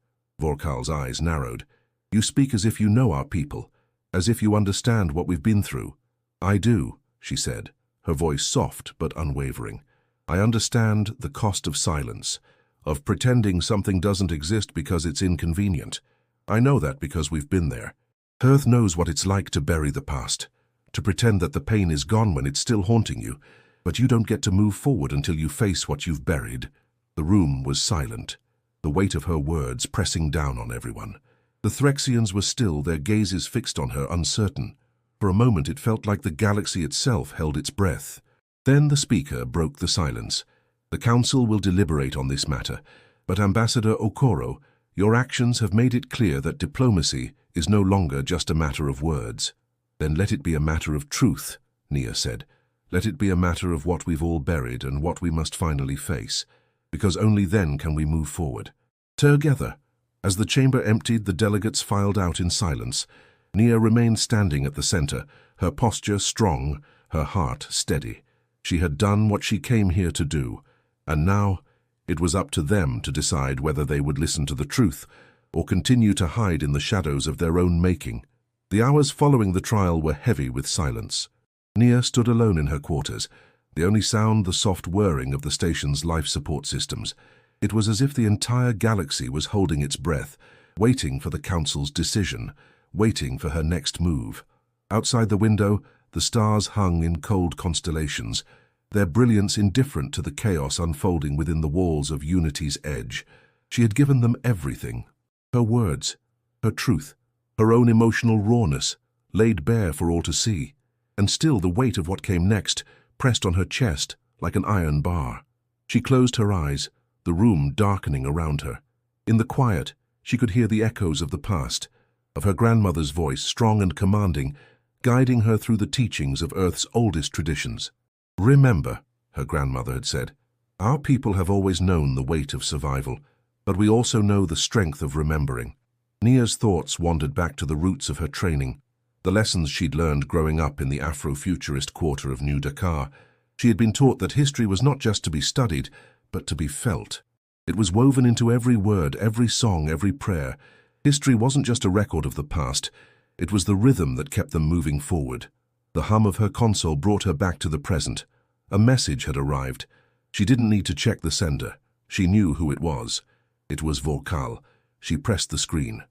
Vorkal's eyes narrowed. You speak as if you know our people, as if you understand what we've been through. I do, she said, her voice soft but unwavering. I understand the cost of silence, of pretending something doesn't exist because it's inconvenient. I know that because we've been there. Earth knows what it's like to bury the past, to pretend that the pain is gone when it's still haunting you, but you don't get to move forward until you face what you've buried. The room was silent, the weight of her words pressing down on everyone. The Threxians were still, their gazes fixed on her, uncertain. For a moment it felt like the galaxy itself held its breath. Then the speaker broke the silence. The council will deliberate on this matter, but Ambassador Okoro, your actions have made it clear that diplomacy is no longer just a matter of words. Then let it be a matter of truth, Nia said. Let it be a matter of what we've all buried and what we must finally face, because only then can we move forward. Together. As the chamber emptied, the delegates filed out in silence. Nia remained standing at the center, her posture strong, her heart steady. She had done what she came here to do, and now it was up to them to decide whether they would listen to the truth or continue to hide in the shadows of their own making. The hours following the trial were heavy with silence. Nia stood alone in her quarters, the only sound the soft whirring of the station's life support systems. It was as if the entire galaxy was holding its breath, waiting for the council's decision, waiting for her next move. Outside the window, the stars hung in cold constellations, their brilliance indifferent to the chaos unfolding within the walls of Unity's edge. She had given them everything. Her words, her truth, her own emotional rawness, laid bare for all to see. And still the weight of what came next pressed on her chest like an iron bar. She closed her eyes, the room darkening around her. In the quiet, she could hear the echoes of the past, of her grandmother's voice, strong and commanding, guiding her through the teachings of Earth's oldest traditions. "Remember," her grandmother had said, "our people have always known the weight of survival, but we also know the strength of remembering." Nia's thoughts wandered back to the roots of her training, the lessons she'd learned growing up in the Afro-futurist quarter of New Dakar. She had been taught that history was not just to be studied, but to be felt. It was woven into every word, every song, every prayer. History wasn't just a record of the past, it was the rhythm that kept them moving forward. The hum of her console brought her back to the present. A message had arrived. She didn't need to check the sender. She knew who it was. It was Vorkal. She pressed the screen.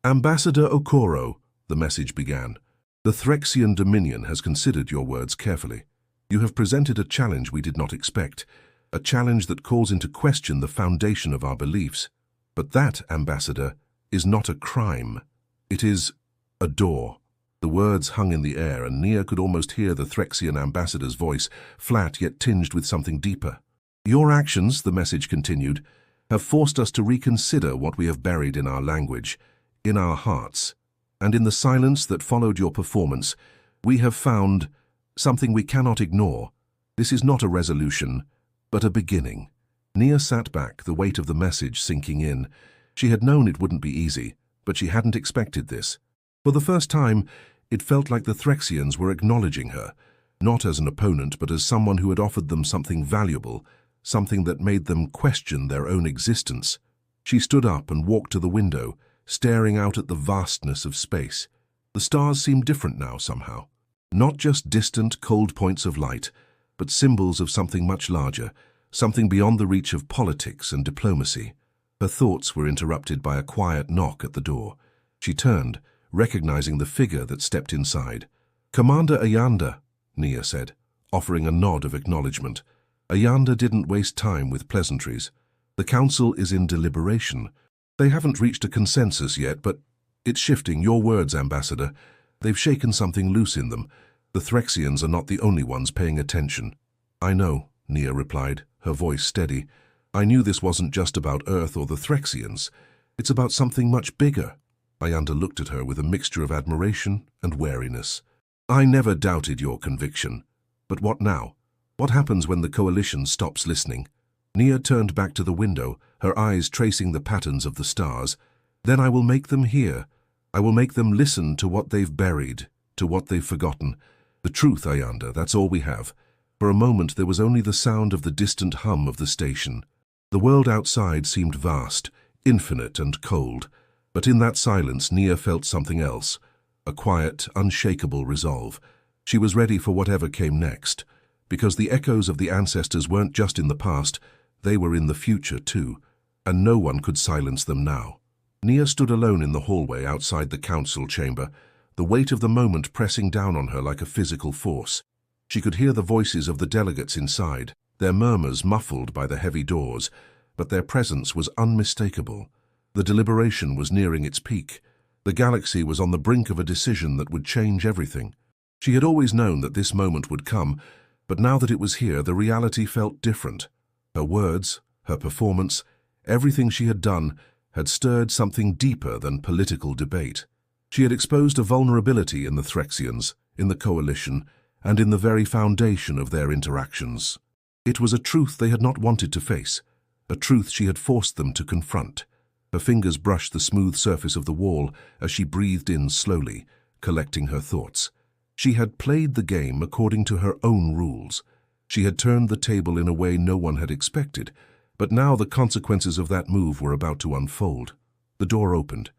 "Ambassador Okoro," the message began. "The Threxian Dominion has considered your words carefully. You have presented a challenge we did not expect, a challenge that calls into question the foundation of our beliefs. But that, Ambassador, is not a crime. It is a door." The words hung in the air, and Nia could almost hear the Threxian ambassador's voice, flat yet tinged with something deeper. "Your actions," the message continued, "have forced us to reconsider what we have buried in our language, in our hearts. And in the silence that followed your performance, we have found something we cannot ignore. This is not a resolution, but a beginning." Nia sat back, the weight of the message sinking in. She had known it wouldn't be easy, but she hadn't expected this. For the first time, it felt like the Threxians were acknowledging her, not as an opponent, but as someone who had offered them something valuable, something that made them question their own existence. She stood up and walked to the window, staring out at the vastness of space. The stars seemed different now somehow. Not just distant, cold points of light, but symbols of something much larger, something beyond the reach of politics and diplomacy. Her thoughts were interrupted by a quiet knock at the door. She turned, recognizing the figure that stepped inside. "Commander Ayanda," Nia said, offering a nod of acknowledgement. Ayanda didn't waste time with pleasantries. "The council is in deliberation. They haven't reached a consensus yet, but it's shifting. Your words, Ambassador. They've shaken something loose in them. The Threxians are not the only ones paying attention." "I know," Nia replied, her voice steady. "I knew this wasn't just about Earth or the Threxians. It's about something much bigger." Ayanda looked at her with a mixture of admiration and wariness. "I never doubted your conviction. But what now? What happens when the coalition stops listening?" Nia turned back to the window, her eyes tracing the patterns of the stars. "Then I will make them hear. I will make them listen to what they've buried, to what they've forgotten. The truth, Ayanda, that's all we have." For a moment there was only the sound of the distant hum of the station. The world outside seemed vast, infinite and cold. But in that silence Nia felt something else, a quiet, unshakable resolve. She was ready for whatever came next, because the echoes of the ancestors weren't just in the past, they were in the future too, and no one could silence them now. Nia stood alone in the hallway outside the council chamber, the weight of the moment pressing down on her like a physical force. She could hear the voices of the delegates inside, their murmurs muffled by the heavy doors, but their presence was unmistakable. The deliberation was nearing its peak. The galaxy was on the brink of a decision that would change everything. She had always known that this moment would come, but now that it was here, the reality felt different. Her words, her performance, everything she had done had stirred something deeper than political debate. She had exposed a vulnerability in the Threxians, in the coalition, and in the very foundation of their interactions. It was a truth they had not wanted to face, a truth she had forced them to confront. Her fingers brushed the smooth surface of the wall as she breathed in slowly, collecting her thoughts. She had played the game according to her own rules. She had turned the table in a way no one had expected, but now the consequences of that move were about to unfold. The door opened.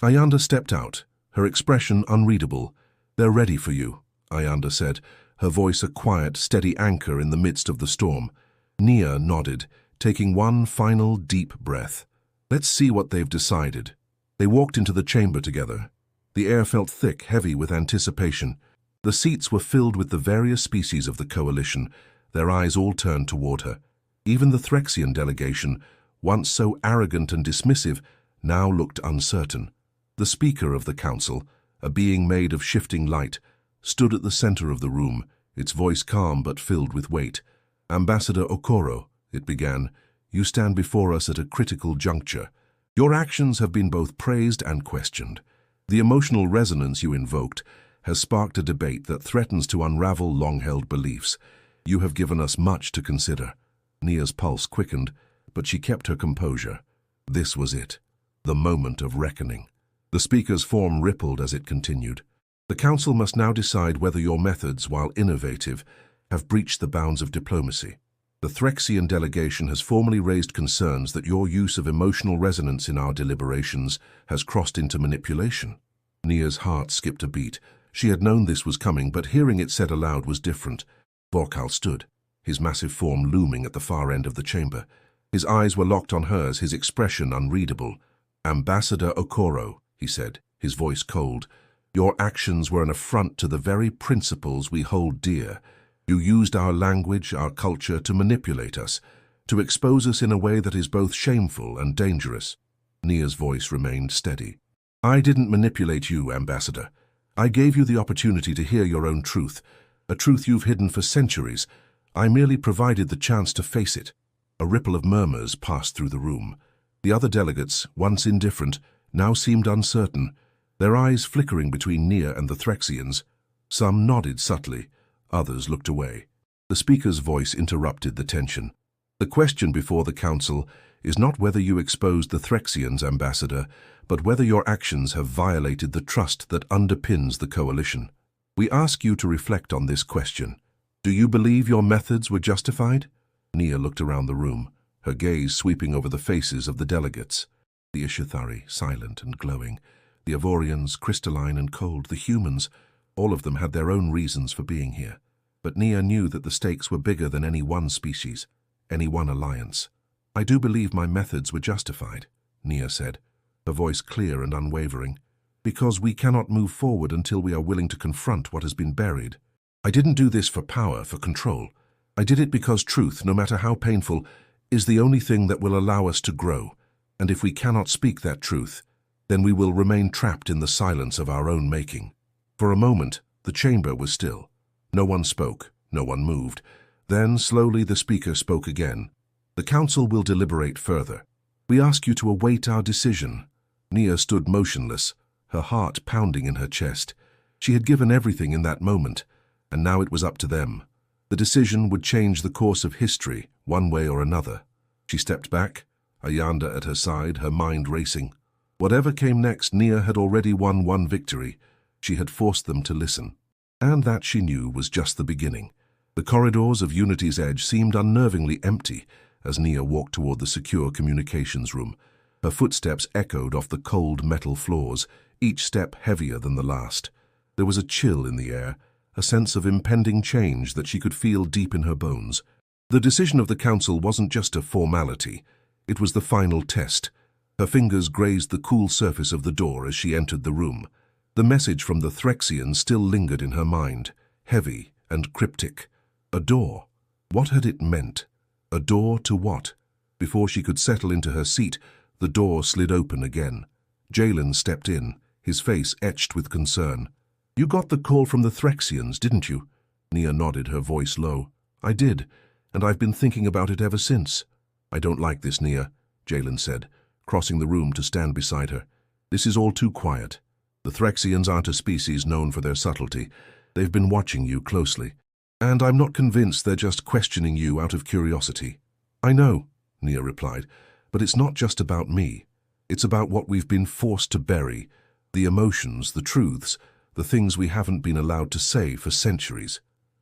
Ayanda stepped out, her expression unreadable. "They're ready for you," Ayanda said, her voice a quiet, steady anchor in the midst of the storm. Nia nodded, taking one final deep breath. "Let's see what they've decided." They walked into the chamber together. The air felt thick, heavy with anticipation. The seats were filled with the various species of the coalition, their eyes all turned toward her. Even the Threxian delegation, once so arrogant and dismissive, now looked uncertain. The speaker of the council, a being made of shifting light, stood at the center of the room, its voice calm but filled with weight. "Ambassador Okoro," it began, you stand before us at a critical juncture. Your actions have been both praised and questioned. The emotional resonance you invoked has sparked a debate that threatens to unravel long-held beliefs. You have given us much to consider. Nia's pulse quickened, but she kept her composure. This was it, the moment of reckoning. The speaker's form rippled as it continued. The council must now decide whether your methods, while innovative, have breached the bounds of diplomacy. The Threxian delegation has formally raised concerns that your use of emotional resonance in our deliberations has crossed into manipulation. Nia's heart skipped a beat. She had known this was coming, but hearing it said aloud was different. Vorkal stood, his massive form looming at the far end of the chamber. His eyes were locked on hers, his expression unreadable. "Ambassador Okoro," he said, his voice cold, "your actions were an affront to the very principles we hold dear. You used our language, our culture, to manipulate us, to expose us in a way that is both shameful and dangerous." Nia's voice remained steady. "I didn't manipulate you, Ambassador. I gave you the opportunity to hear your own truth, a truth you've hidden for centuries. I merely provided the chance to face it." A ripple of murmurs passed through the room. The other delegates, once indifferent, now seemed uncertain, their eyes flickering between Nia and the Threxians. Some nodded subtly, others looked away. The speaker's voice interrupted the tension. "The question before the council is not whether you exposed the Threxians, Ambassador, but whether your actions have violated the trust that underpins the coalition. We ask you to reflect on this question. Do you believe your methods were justified?" Nia looked around the room, her gaze sweeping over the faces of the delegates. The Ishithari, silent and glowing, the Avorians, crystalline and cold, the humans, all of them had their own reasons for being here. But Nia knew that the stakes were bigger than any one species, any one alliance. "I do believe my methods were justified," Nia said, her voice clear and unwavering, "because we cannot move forward until we are willing to confront what has been buried. I didn't do this for power, for control. I did it because truth, no matter how painful, is the only thing that will allow us to grow. And if we cannot speak that truth, then we will remain trapped in the silence of our own making." For a moment, the chamber was still. No one spoke, no one moved. Then, slowly, the speaker spoke again. "The council will deliberate further. We ask you to await our decision." Nia stood motionless, her heart pounding in her chest. She had given everything in that moment, and now it was up to them. The decision would change the course of history, one way or another. She stepped back, Ayanda at her side, her mind racing. Whatever came next, Nia had already won one victory. She had forced them to listen. And that, she knew, was just the beginning. The corridors of Unity's Edge seemed unnervingly empty as Nia walked toward the secure communications room. Her footsteps echoed off the cold metal floors, each step heavier than the last. There was a chill in the air, a sense of impending change that she could feel deep in her bones. The decision of the council wasn't just a formality. It was the final test. Her fingers grazed the cool surface of the door as she entered the room. The message from the Threxian still lingered in her mind, heavy and cryptic. A door. What had it meant? A door to what? Before she could settle into her seat, the door slid open again. Jalen stepped in, his face etched with concern. "You got the call from the Threxians, didn't you?" Nia nodded, her voice low. "I did, and I've been thinking about it ever since." "I don't like this, Nia," Jalen said, crossing the room to stand beside her. "This is all too quiet. The Threxians aren't a species known for their subtlety. They've been watching you closely. And I'm not convinced they're just questioning you out of curiosity." "I know," Nia replied, "but it's not just about me. It's about what we've been forced to bury, the emotions, the truths, the things we haven't been allowed to say for centuries."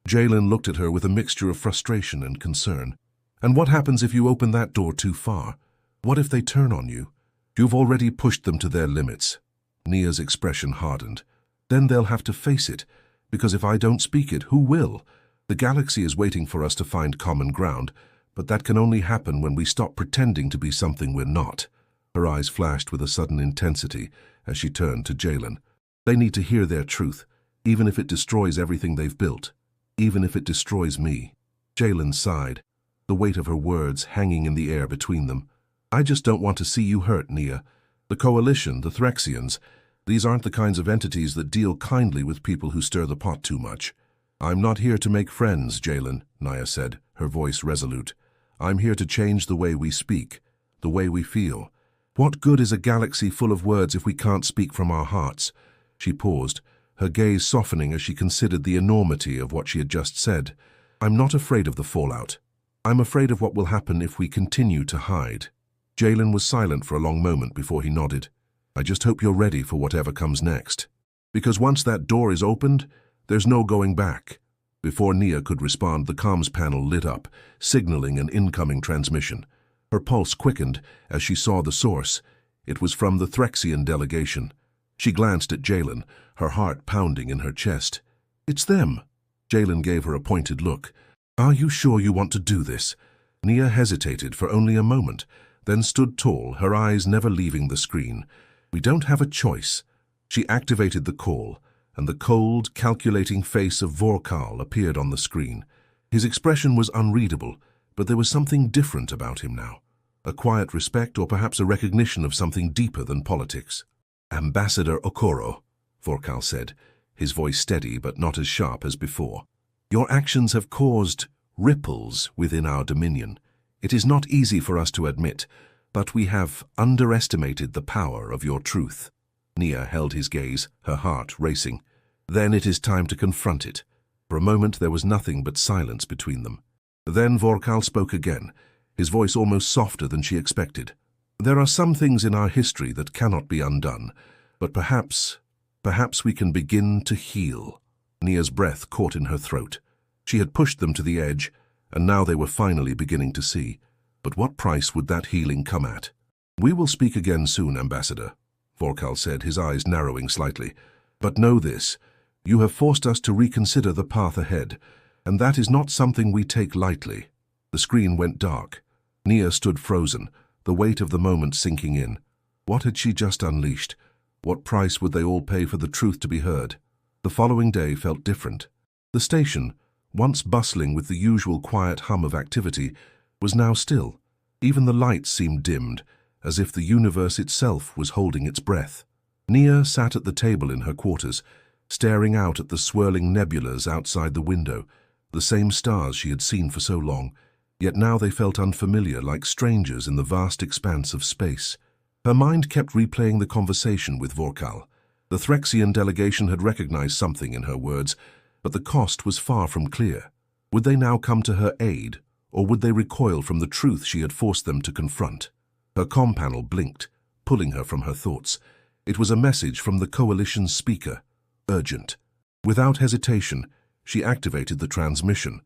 Jalen looked at her with a mixture of frustration and concern. "And what happens if you open that door too far? What if they turn on you? You've already pushed them to their limits." Nia's expression hardened. "Then they'll have to face it, because if I don't speak it, who will? The galaxy is waiting for us to find common ground, but that can only happen when we stop pretending to be something we're not." Her eyes flashed with a sudden intensity as she turned to Jalen. "They need to hear their truth, even if it destroys everything they've built, even if it destroys me." Jalen sighed, the weight of her words hanging in the air between them. "I just don't want to see you hurt, Nia. The Coalition, the Threxians, these aren't the kinds of entities that deal kindly with people who stir the pot too much." "I'm not here to make friends, Jalen," Nia said, her voice resolute. I'm here to change the way we speak, the way we feel. What good is a galaxy full of words if we can't speak from our hearts? She paused, her gaze softening as she considered the enormity of what she had just said. I'm not afraid of the fallout. I'm afraid of what will happen if we continue to hide. Jalen was silent for a long moment before he nodded. I just hope you're ready for whatever comes next. Because once that door is opened, there's no going back. Before Nia could respond, the comms panel lit up, signaling an incoming transmission. Her pulse quickened as she saw the source. It was from the Threxian delegation. She glanced at Jalen, her heart pounding in her chest. It's them. Jalen gave her a pointed look. Are you sure you want to do this? Nia hesitated for only a moment, then stood tall, her eyes never leaving the screen. We don't have a choice. She activated the call, and the cold, calculating face of Vorkal appeared on the screen. His expression was unreadable, but there was something different about him now. A quiet respect or perhaps a recognition of something deeper than politics. Ambassador Okoro, Vorkal said, his voice steady but not as sharp as before. Your actions have caused ripples within our dominion. It is not easy for us to admit, but we have underestimated the power of your truth. Nia held his gaze, her heart racing. Then it is time to confront it. For a moment there was nothing but silence between them. Then Vorkal spoke again, his voice almost softer than she expected. There are some things in our history that cannot be undone, but perhaps we can begin to heal. Nia's breath caught in her throat. She had pushed them to the edge, and now they were finally beginning to see. But what price would that healing come at? We will speak again soon, Ambassador, Vorkal said, his eyes narrowing slightly. But know this, you have forced us to reconsider the path ahead, and that is not something we take lightly. The screen went dark. Nia stood frozen, the weight of the moment sinking in. What had she just unleashed? What price would they all pay for the truth to be heard? The following day felt different. The station, once bustling with the usual quiet hum of activity, was now still. Even the lights seemed dimmed, as if the universe itself was holding its breath. Nia sat at the table in her quarters, staring out at the swirling nebulas outside the window, the same stars she had seen for so long, yet now they felt unfamiliar, like strangers in the vast expanse of space. Her mind kept replaying the conversation with Vorkal. The Threxian delegation had recognized something in her words, but the cost was far from clear. Would they now come to her aid, or would they recoil from the truth she had forced them to confront? Her comm panel blinked, pulling her from her thoughts. It was a message from the Coalition's speaker. Urgent. Without hesitation, she activated the transmission.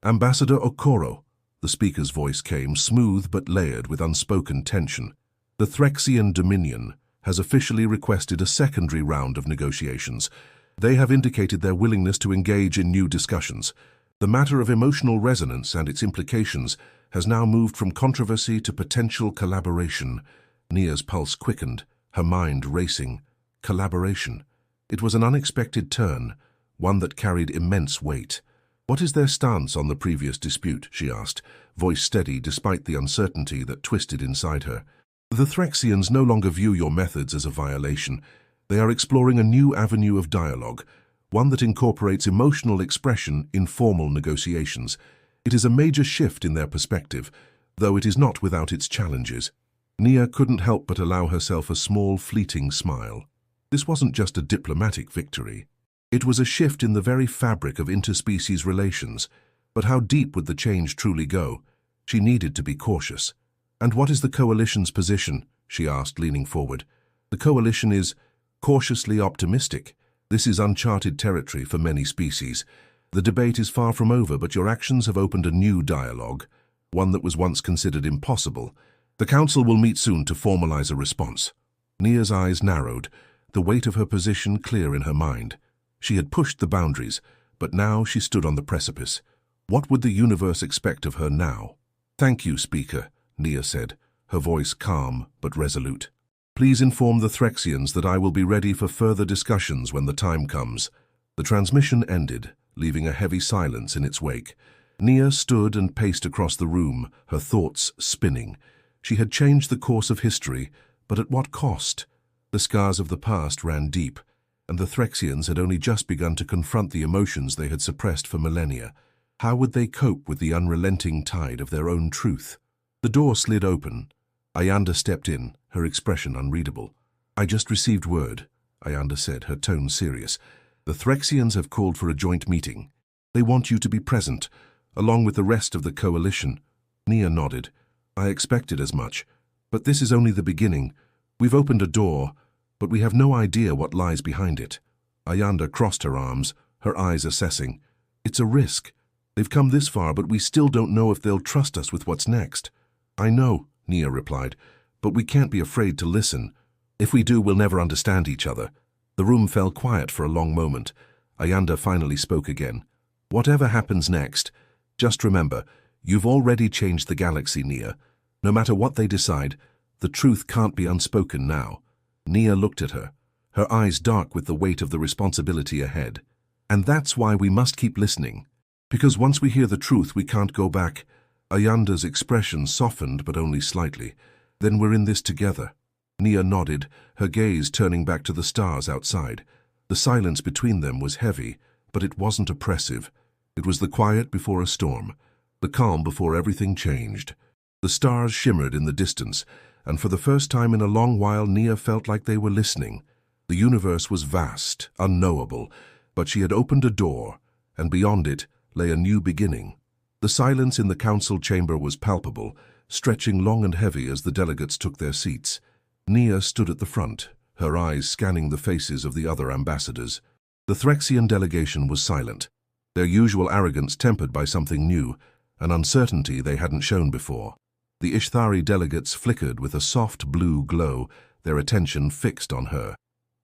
Ambassador Okoro, the speaker's voice came, smooth but layered with unspoken tension. The Threxian Dominion has officially requested a secondary round of negotiations. They have indicated their willingness to engage in new discussions. The matter of emotional resonance and its implications has now moved from controversy to potential collaboration. Nia's pulse quickened, her mind racing. Collaboration. It was an unexpected turn, one that carried immense weight. What is their stance on the previous dispute? She asked, voice steady despite the uncertainty that twisted inside her. The Threxians no longer view your methods as a violation. They are exploring a new avenue of dialogue, one that incorporates emotional expression in formal negotiations. It is a major shift in their perspective, though it is not without its challenges. Nia couldn't help but allow herself a small, fleeting smile. This wasn't just a diplomatic victory. It was a shift in the very fabric of interspecies relations. But how deep would the change truly go? She needed to be cautious. And what is the Coalition's position? She asked, leaning forward. The Coalition is cautiously optimistic. This is uncharted territory for many species. The debate is far from over, but your actions have opened a new dialogue, one that was once considered impossible. The Council will meet soon to formalize a response. Nia's eyes narrowed, the weight of her position clear in her mind. She had pushed the boundaries, but now she stood on the precipice. What would the universe expect of her now? Thank you, Speaker, Nia said, her voice calm but resolute. Please inform the Threxians that I will be ready for further discussions when the time comes. The transmission ended, leaving a heavy silence in its wake. Nia stood and paced across the room, her thoughts spinning. She had changed the course of history, but at what cost? The scars of the past ran deep, and the Threxians had only just begun to confront the emotions they had suppressed for millennia. How would they cope with the unrelenting tide of their own truth? The door slid open. Ayanda stepped in, her expression unreadable. "I just received word," Ayanda said, her tone serious. "The Threxians have called for a joint meeting. They want you to be present, along with the rest of the coalition." Nia nodded. "I expected as much. But this is only the beginning. We've opened a door, but we have no idea what lies behind it." Ayanda crossed her arms, her eyes assessing. "It's a risk. They've come this far, but we still don't know if they'll trust us with what's next." "I know," Nia replied, "but we can't be afraid to listen. If we do, we'll never understand each other." The room fell quiet for a long moment. Ayanda finally spoke again. "Whatever happens next, just remember, you've already changed the galaxy, Nia. No matter what they decide, the truth can't be unspoken now." Nia looked at her, her eyes dark with the weight of the responsibility ahead. "And that's why we must keep listening. Because once we hear the truth, we can't go back." Ayanda's expression softened, but only slightly. "Then we're in this together." Nia nodded, her gaze turning back to the stars outside. The silence between them was heavy, but it wasn't oppressive. It was the quiet before a storm, the calm before everything changed. The stars shimmered in the distance, and for the first time in a long while Nia felt like they were listening. The universe was vast, unknowable, but she had opened a door, and beyond it lay a new beginning. The silence in the council chamber was palpable, stretching long and heavy as the delegates took their seats. Nia stood at the front, her eyes scanning the faces of the other ambassadors. The Threxian delegation was silent, their usual arrogance tempered by something new, an uncertainty they hadn't shown before. The Ishthari delegates flickered with a soft blue glow, their attention fixed on her.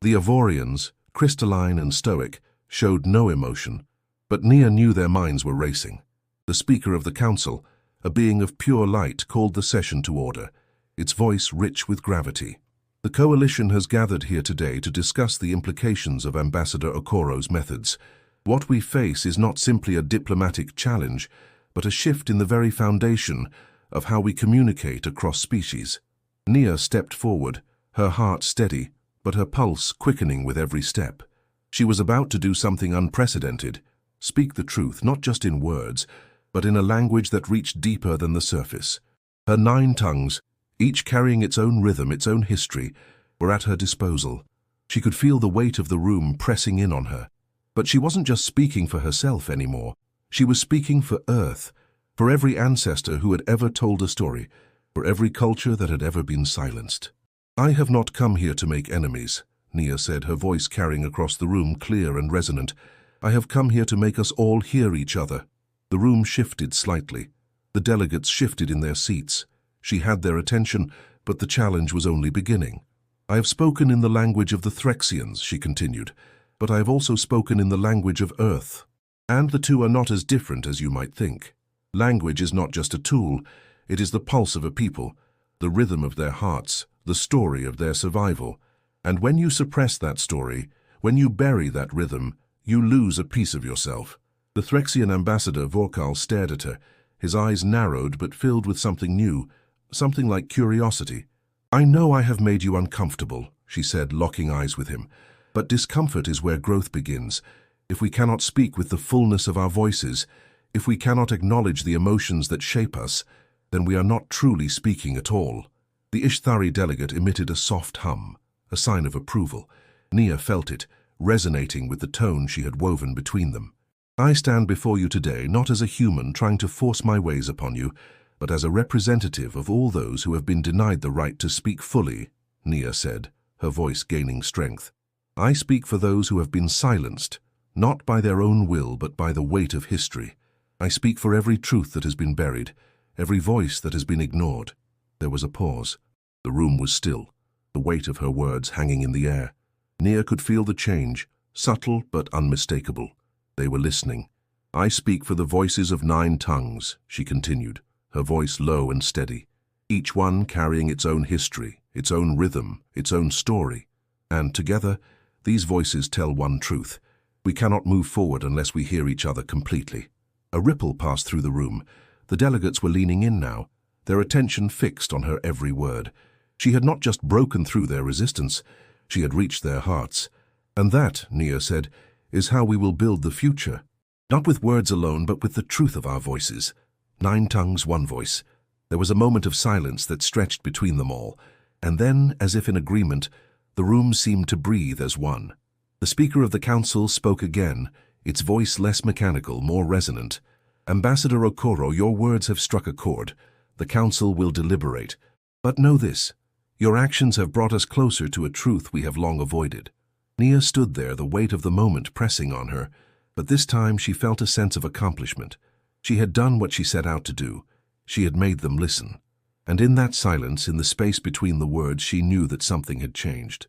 The Avorians, crystalline and stoic, showed no emotion, but Nia knew their minds were racing. The Speaker of the Council, a being of pure light, called the session to order, its voice rich with gravity. "The Coalition has gathered here today to discuss the implications of Ambassador Okoro's methods. What we face is not simply a diplomatic challenge, but a shift in the very foundation of how we communicate across species." Nia stepped forward, her heart steady, but her pulse quickening with every step. She was about to do something unprecedented, speak the truth not just in words, but in a language that reached deeper than the surface. Her 9 tongues, each carrying its own rhythm, its own history, were at her disposal. She could feel the weight of the room pressing in on her. But she wasn't just speaking for herself anymore. She was speaking for Earth, for every ancestor who had ever told a story, for every culture that had ever been silenced. "I have not come here to make enemies," Nia said, her voice carrying across the room, clear and resonant. "I have come here to make us all hear each other." The room shifted slightly. The delegates shifted in their seats. She had their attention, but the challenge was only beginning. "I have spoken in the language of the Threxians," she continued, "but I have also spoken in the language of Earth. And the two are not as different as you might think. Language is not just a tool, it is the pulse of a people, the rhythm of their hearts, the story of their survival. And when you suppress that story, when you bury that rhythm, you lose a piece of yourself." The Threxian ambassador Vorkal stared at her, his eyes narrowed but filled with something new, something like curiosity. "I know I have made you uncomfortable," she said, locking eyes with him, "but discomfort is where growth begins. If we cannot speak with the fullness of our voices, if we cannot acknowledge the emotions that shape us, then we are not truly speaking at all." The Ishthari delegate emitted a soft hum, a sign of approval. Nia felt it, resonating with the tone she had woven between them. "I stand before you today not as a human trying to force my ways upon you, but as a representative of all those who have been denied the right to speak fully," Nia said, her voice gaining strength. "I speak for those who have been silenced, not by their own will but by the weight of history. I speak for every truth that has been buried, every voice that has been ignored." There was a pause. The room was still, the weight of her words hanging in the air. Nia could feel the change, subtle but unmistakable. They were listening. "I speak for the voices of 9 tongues," she continued, her voice low and steady, each one carrying its own history, its own rhythm, its own story. And together, these voices tell one truth. We cannot move forward unless we hear each other completely. A ripple passed through the room. The delegates were leaning in now, their attention fixed on her every word. She had not just broken through their resistance, she had reached their hearts. "And that," Nia said, "is how we will build the future." Not with words alone, but with the truth of our voices. 9 tongues, 1 voice. There was a moment of silence that stretched between them all, and then, as if in agreement, the room seemed to breathe as one. The Speaker of the Council spoke again, its voice less mechanical, more resonant. Ambassador Okoro, your words have struck a chord. The Council will deliberate. But know this, your actions have brought us closer to a truth we have long avoided. Nia stood there, the weight of the moment pressing on her, but this time she felt a sense of accomplishment. She had done what she set out to do. She had made them listen. And in that silence, in the space between the words, she knew that something had changed.